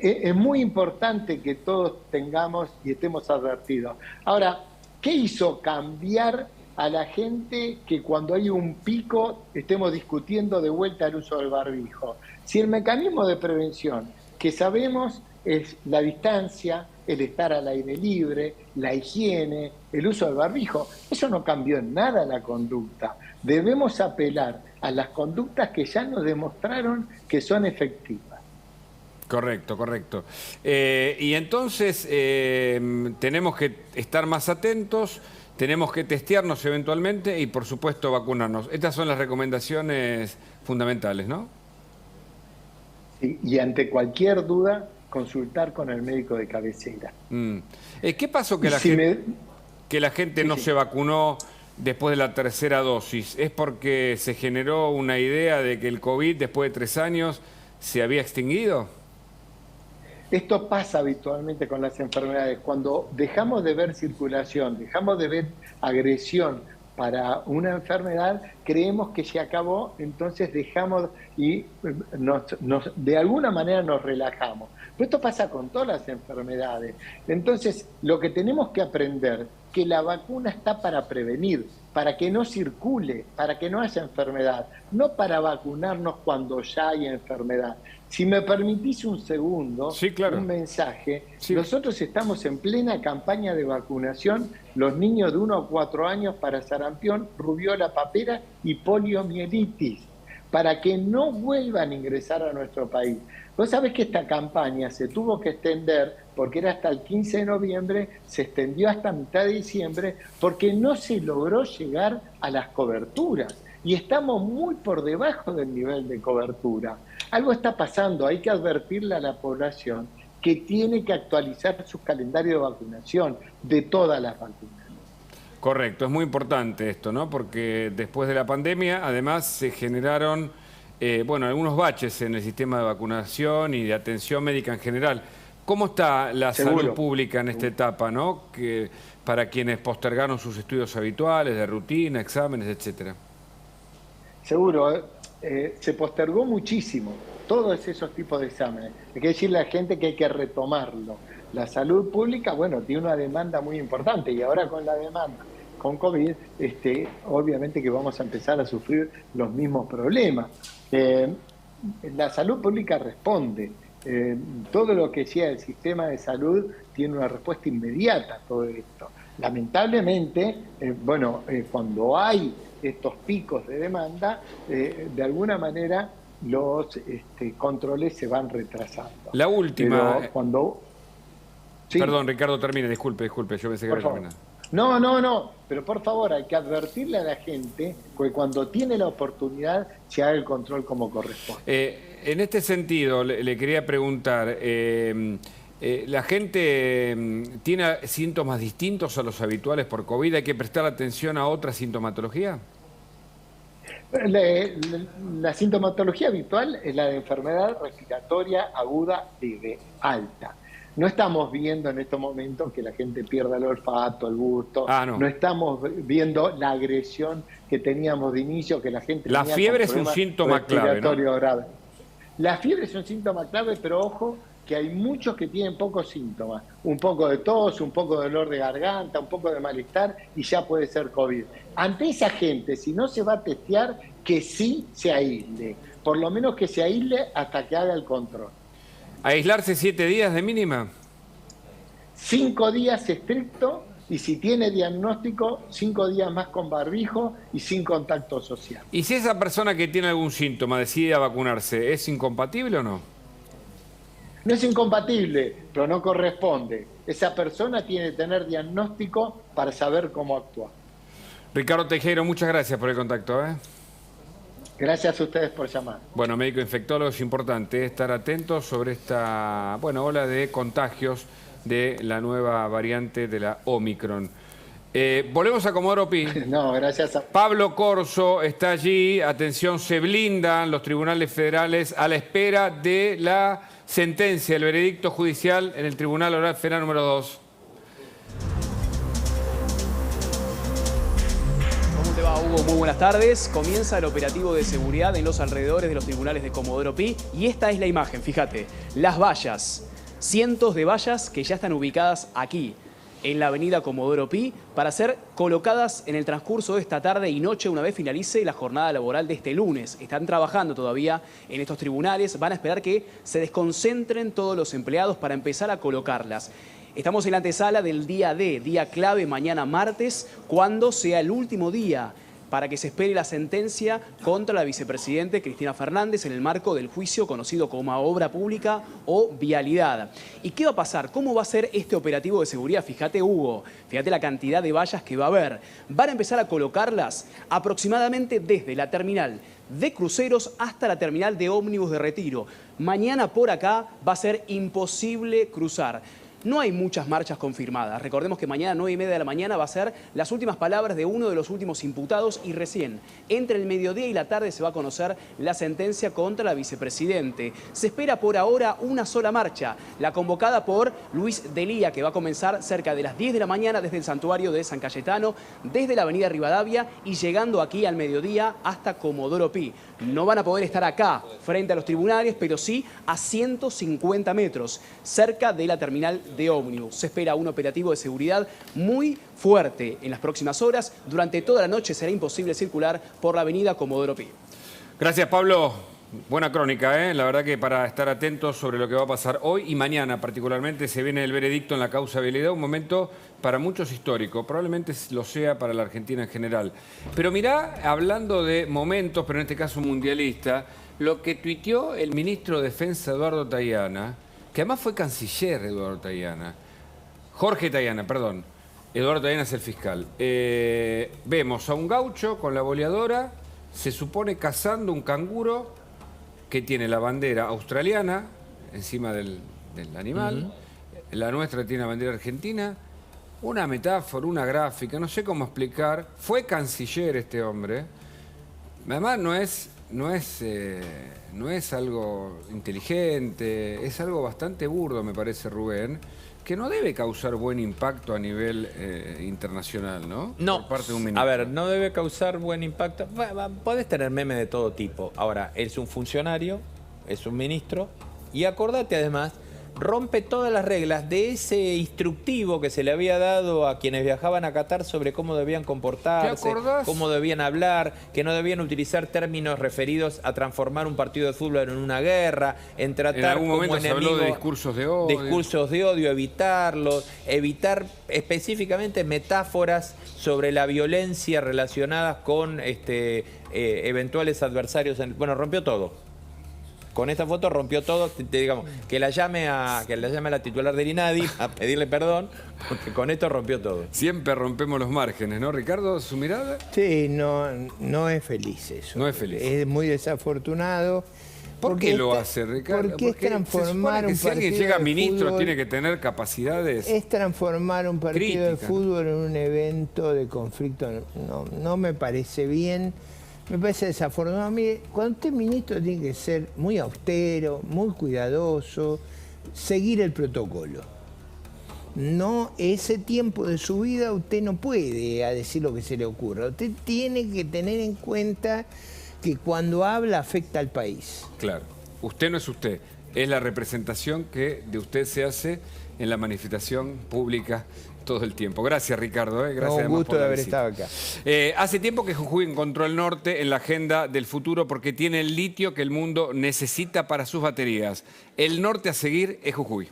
Es muy importante que todos tengamos y estemos advertidos. Ahora, ¿qué hizo cambiar a la gente que cuando hay un pico estemos discutiendo de vuelta el uso del barbijo? Si el mecanismo de prevención que sabemos es la distancia, el estar al aire libre, la higiene, el uso del barbijo. Eso no cambió en nada la conducta. Debemos apelar a las conductas que ya nos demostraron que son efectivas. Correcto, correcto. Y entonces tenemos que estar más atentos, tenemos que testearnos eventualmente y por supuesto vacunarnos. Estas son las recomendaciones fundamentales, ¿no? Sí, y ante cualquier duda, consultar con el médico de cabecera. ¿Qué pasó que la gente no se vacunó después de la tercera dosis? ¿Es porque se generó una idea de que el COVID después de 3 años se había extinguido? Esto pasa habitualmente con las enfermedades. Cuando dejamos de ver circulación, dejamos de ver agresión para una enfermedad, creemos que se acabó, entonces dejamos y de alguna manera nos relajamos. Pero esto pasa con todas las enfermedades. Entonces, lo que tenemos que aprender, que la vacuna está para prevenir, para que no circule, para que no haya enfermedad, no para vacunarnos cuando ya hay enfermedad. Si me permitís un segundo, un mensaje. Nosotros estamos en plena campaña de vacunación, los niños de 1 a 4 años para sarampión, rubiola papera y poliomielitis, para que no vuelvan a ingresar a nuestro país. Vos sabés que esta campaña se tuvo que extender, porque era hasta el 15 de noviembre, se extendió hasta mitad de diciembre, porque no se logró llegar a las coberturas. Y estamos muy por debajo del nivel de cobertura. Algo está pasando, hay que advertirle a la población que tiene que actualizar sus calendarios de vacunación de todas las vacunas. Correcto, es muy importante esto, ¿no? Porque después de la pandemia, además, se generaron algunos baches en el sistema de vacunación y de atención médica en general. ¿Cómo está la salud pública en esta etapa, ¿no? Que para quienes postergaron sus estudios habituales, de rutina, exámenes, etcétera. Seguro, se postergó muchísimo todos esos tipos de exámenes. Hay que decirle a la gente que hay que retomarlo. La salud pública, bueno, tiene una demanda muy importante y ahora con la demanda, con COVID, obviamente que vamos a empezar a sufrir los mismos problemas. La salud pública responde. Todo lo que sea el sistema de salud tiene una respuesta inmediata a todo esto. Lamentablemente, cuando hay estos picos de demanda, de alguna manera los controles se van retrasando. La última. Pero cuando... Sí. Perdón, Ricardo, termine, disculpe, yo pensé que había terminado. No, pero por favor hay que advertirle a la gente que cuando tiene la oportunidad se haga el control como corresponde. En este sentido, le quería preguntar, ¿la gente tiene síntomas distintos a los habituales por COVID? ¿Hay que prestar atención a otra sintomatología? La sintomatología habitual es la de enfermedad respiratoria aguda leve, alta. No estamos viendo en estos momentos que la gente pierda el olfato, el gusto. No estamos viendo la agresión que teníamos de inicio, que la gente... La fiebre es un síntoma clave, ¿no? Grave. La fiebre es un síntoma clave, pero ojo que hay muchos que tienen pocos síntomas. Un poco de tos, un poco de dolor de garganta, un poco de malestar y ya puede ser COVID. Ante esa gente, si no se va a testear, que sí se aísle. Por lo menos que se aísle hasta que haga el control. ¿Aislarse 7 días de mínima? 5 días estricto y si tiene diagnóstico, 5 días más con barbijo y sin contacto social. ¿Y si esa persona que tiene algún síntoma decide vacunarse, es incompatible o no? No es incompatible, pero no corresponde. Esa persona tiene que tener diagnóstico para saber cómo actuar. Ricardo Tejero, muchas gracias por el contacto. Gracias a ustedes por llamar. Bueno, médico infectólogo, es importante estar atentos sobre esta ola de contagios de la nueva variante de la Omicron. Volvemos a Comodoro Pi. No, gracias a... Pablo Corso está allí. Atención, se blindan los tribunales federales a la espera de la sentencia, el veredicto judicial en el Tribunal Oral Federal número 2. ¿Cómo te va, Hugo? Muy buenas tardes. Comienza el operativo de seguridad en los alrededores de los tribunales de Comodoro Pi y esta es la imagen, fíjate, las vallas. Cientos de vallas que ya están ubicadas aquí. en la avenida Comodoro Pi para ser colocadas en el transcurso de esta tarde y noche una vez finalice la jornada laboral de este lunes. Están trabajando todavía en estos tribunales, van a esperar que se desconcentren todos los empleados para empezar a colocarlas. Estamos en la antesala del día D, día clave mañana martes, cuando sea el último día para que se espere la sentencia contra la vicepresidente Cristina Fernández en el marco del juicio conocido como obra pública o vialidad. ¿Y qué va a pasar? ¿Cómo va a ser este operativo de seguridad? Fíjate, Hugo, fíjate la cantidad de vallas que va a haber. Van a empezar a colocarlas aproximadamente desde la terminal de cruceros hasta la terminal de ómnibus de Retiro. Mañana por acá va a ser imposible cruzar. No hay muchas marchas confirmadas. Recordemos que mañana, 9:30 de la mañana, va a ser las últimas palabras de uno de los últimos imputados y recién, entre el mediodía y la tarde, se va a conocer la sentencia contra la vicepresidente. Se espera por ahora una sola marcha, la convocada por Luis Delía, que va a comenzar cerca de las 10 de la mañana desde el santuario de San Cayetano, desde la avenida Rivadavia y llegando aquí al mediodía hasta Comodoro Pi. No van a poder estar acá, frente a los tribunales, pero sí a 150 metros, cerca de la terminal de ómnibus. Se espera un operativo de seguridad muy fuerte en las próximas horas. Durante toda la noche será imposible circular por la avenida Comodoro Pi. Gracias, Pablo. Buena crónica, ¿eh? La verdad que para estar atentos sobre lo que va a pasar hoy y mañana particularmente, se viene el veredicto en la causa vialidad, un momento para muchos histórico, probablemente lo sea para la Argentina en general. Pero mirá, hablando de momentos, pero en este caso mundialista, lo que tuiteó el ministro de Defensa Eduardo Tayana, que además fue canciller Eduardo Tayana, Jorge Tayana, perdón, Eduardo Tayana es el fiscal. Vemos a un gaucho con la boleadora, se supone cazando un canguro que tiene la bandera australiana encima del animal, la nuestra tiene la bandera argentina, una metáfora, una gráfica, no sé cómo explicar. Fue canciller este hombre, además no es algo inteligente, es algo bastante burdo, me parece, Rubén, que no debe causar buen impacto a nivel internacional, ¿no? No, por parte de un ministro. A ver, no debe causar buen impacto. Podés tener memes de todo tipo. Ahora, es un funcionario, es un ministro, y acordate además, rompe todas las reglas de ese instructivo que se le había dado a quienes viajaban a Qatar sobre cómo debían comportarse, cómo debían hablar, que no debían utilizar términos referidos a transformar un partido de fútbol en una guerra, en tratar en algún momento como enemigo, se habló de discursos de odio. Evitarlos, evitar específicamente metáforas sobre la violencia relacionadas con eventuales adversarios. Bueno, rompió todo. Con esta foto rompió todo, digamos, que la llame a la titular del INADI a pedirle perdón, porque con esto rompió todo. Siempre rompemos los márgenes, ¿no, Ricardo? ¿Su mirada? Sí, no es feliz eso. No es feliz. Es muy desafortunado. ¿Por qué lo hace, Ricardo? Porque es transformar un partido. Si alguien llega ministro, fútbol, tiene que tener capacidades. Es transformar un partido de críticas, fútbol en un evento de conflicto. No me parece bien. Me parece desafortunado. Mire, cuando usted es ministro tiene que ser muy austero, muy cuidadoso, seguir el protocolo. No, ese tiempo de su vida usted no puede decir lo que se le ocurra. Usted tiene que tener en cuenta que cuando habla afecta al país. Claro. Usted no es usted. Es la representación que de usted se hace en la manifestación pública todo el tiempo. Gracias, Ricardo. Gracias. Un gusto de haber estado acá. Hace tiempo que Jujuy encontró el norte en la agenda del futuro porque tiene el litio que el mundo necesita para sus baterías. El norte a seguir es Jujuy.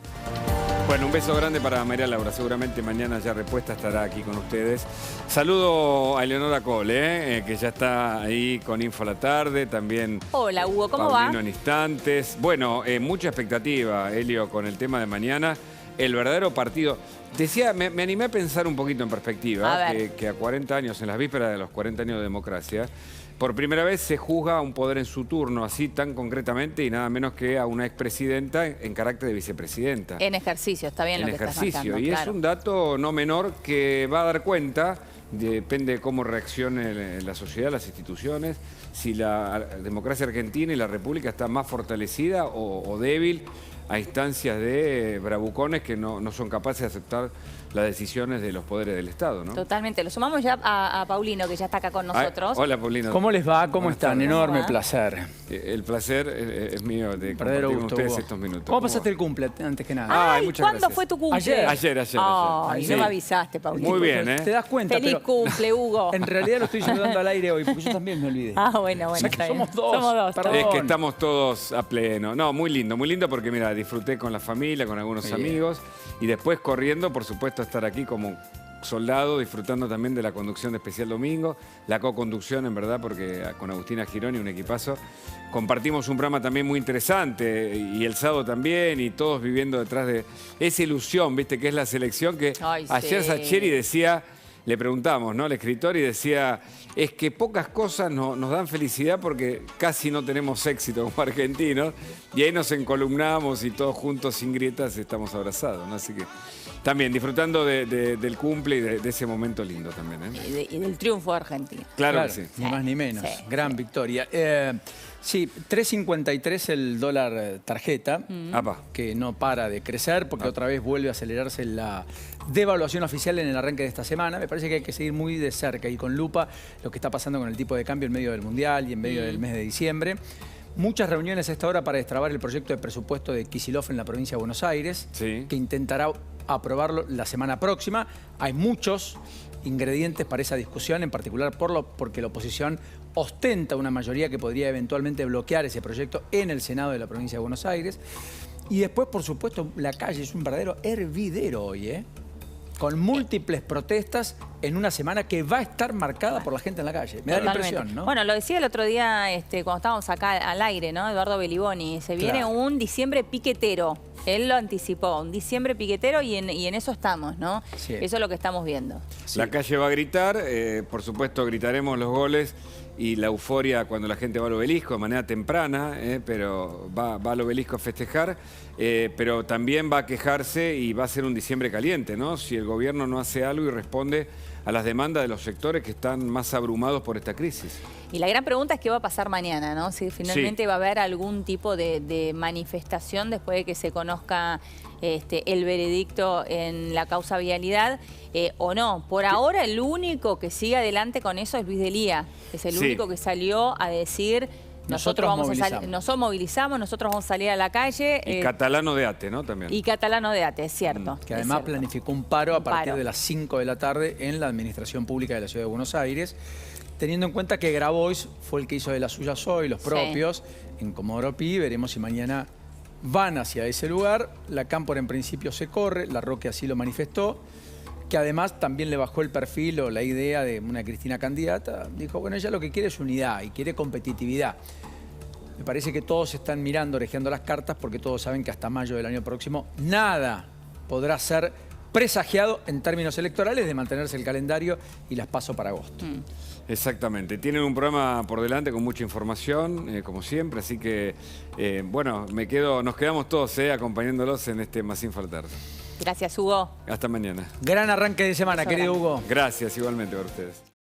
Bueno, un beso grande para María Laura. Seguramente mañana ya repuesta estará aquí con ustedes. Saludo a Eleonora Cole, que ya está ahí con Info a la Tarde. También. Hola, Hugo, ¿cómo Paulino va? en instantes. Bueno, mucha expectativa, Elio, con el tema de mañana. El verdadero partido. Decía, me animé a pensar un poquito en perspectiva, que a 40 años, en las vísperas de los 40 años de democracia, por primera vez se juzga a un poder en su turno, así tan concretamente, y nada menos que a una expresidenta en carácter de vicepresidenta. En ejercicio, está bien lo que estás marcando, y claro. es un dato no menor que va a dar cuenta, depende de cómo reaccione la sociedad, las instituciones, si la democracia argentina y la república está más fortalecida o débil a instancias de bravucones que no son capaces de aceptar las decisiones de los poderes del Estado, ¿no? Totalmente. Lo sumamos ya a Paulino, que ya está acá con nosotros. Hola, Paulino. ¿Cómo les va? ¿Cómo están? Enorme placer. El placer es mío de compartir con ustedes estos minutos. ¿Cómo pasaste el cumple, antes que nada? Ay, ¿cuándo fue tu cumple? Ayer. Ay, no me avisaste, Paulino. Muy bien, ¿eh? Te das cuenta, Feliz cumple, Hugo. En realidad lo estoy saludando al aire hoy, porque yo también me olvidé. Bueno, está bien. Somos dos. Perdón. Es que estamos todos a pleno. No, muy lindo porque mira, disfruté con la familia, con algunos amigos y después corriendo, por supuesto, estar aquí como soldado, disfrutando también de la conducción de Especial Domingo, la co-conducción, en verdad, porque con Agustina Gironi, un equipazo, compartimos un programa también muy interesante y el sábado también, y todos viviendo detrás de esa ilusión, ¿viste? Que es la selección que ayer Sacheri decía, le preguntamos, ¿no? Al escritor, y decía, es que pocas cosas nos dan felicidad porque casi no tenemos éxito como argentinos, y ahí nos encolumnamos y todos juntos sin grietas estamos abrazados, ¿no? Así que también disfrutando del cumple y de ese momento lindo también, ¿eh? Y del triunfo de Argentina. Claro que sí. Ni más ni menos. Gran victoria. Sí, 3.53 el dólar tarjeta, que no para de crecer porque otra vez vuelve a acelerarse la devaluación oficial en el arranque de esta semana. Me parece que hay que seguir muy de cerca y con lupa lo que está pasando con el tipo de cambio en medio del Mundial y en medio del mes de diciembre. Muchas reuniones a esta hora para destrabar el proyecto de presupuesto de Kicillof en la provincia de Buenos Aires, que intentará aprobarlo la semana próxima. Hay muchos ingredientes para esa discusión, en particular porque la oposición ostenta una mayoría que podría eventualmente bloquear ese proyecto en el Senado de la provincia de Buenos Aires. Y después, por supuesto, la calle es un verdadero hervidero hoy, ¿eh? Con múltiples protestas en una semana que va a estar marcada por la gente en la calle. Me da la impresión, ¿no? Bueno, lo decía el otro día cuando estábamos acá al aire, ¿no? Eduardo Beliboni. Se viene un diciembre piquetero. Él lo anticipó, un diciembre piquetero y en eso estamos, ¿no? Sí. Eso es lo que estamos viendo. La calle va a gritar, por supuesto gritaremos los goles y la euforia cuando la gente va al Obelisco de manera temprana, pero va al Obelisco a festejar, pero también va a quejarse y va a ser un diciembre caliente, ¿no? Si el gobierno no hace algo y responde a las demandas de los sectores que están más abrumados por esta crisis. Y la gran pregunta es qué va a pasar mañana, ¿no? Si finalmente va a haber algún tipo de manifestación después de que se conozca el veredicto en la causa vialidad o no. Por ahora el único que sigue adelante con eso es Luis Delía, que es el único que salió a decir nosotros movilizamos, nosotros vamos a salir a la calle. Y Catalano de Ate, ¿no? También. Y Catalano de Ate, es cierto. Que además planificó un paro a partir de las 5 de la tarde en la Administración Pública de la Ciudad de Buenos Aires, teniendo en cuenta que Grabois fue el que hizo de las suyas hoy, los propios, en Comodoro Pi. Veremos si mañana van hacia ese lugar. La Cámpora en principio se corre, la Roque así lo manifestó, que además también le bajó el perfil o la idea de una Cristina candidata. Dijo, bueno, ella lo que quiere es unidad y quiere competitividad. Me parece que todos están mirando, orejeando las cartas, porque todos saben que hasta mayo del año próximo nada podrá ser presagiado en términos electorales de mantenerse el calendario y las PASO para agosto. Exactamente. Tienen un programa por delante con mucha información, como siempre, así que, bueno, nos quedamos todos acompañándolos en este Más Sin Faltar. Gracias, Hugo. Hasta mañana. Gran arranque de semana, querido Hugo. Gracias, igualmente para ustedes.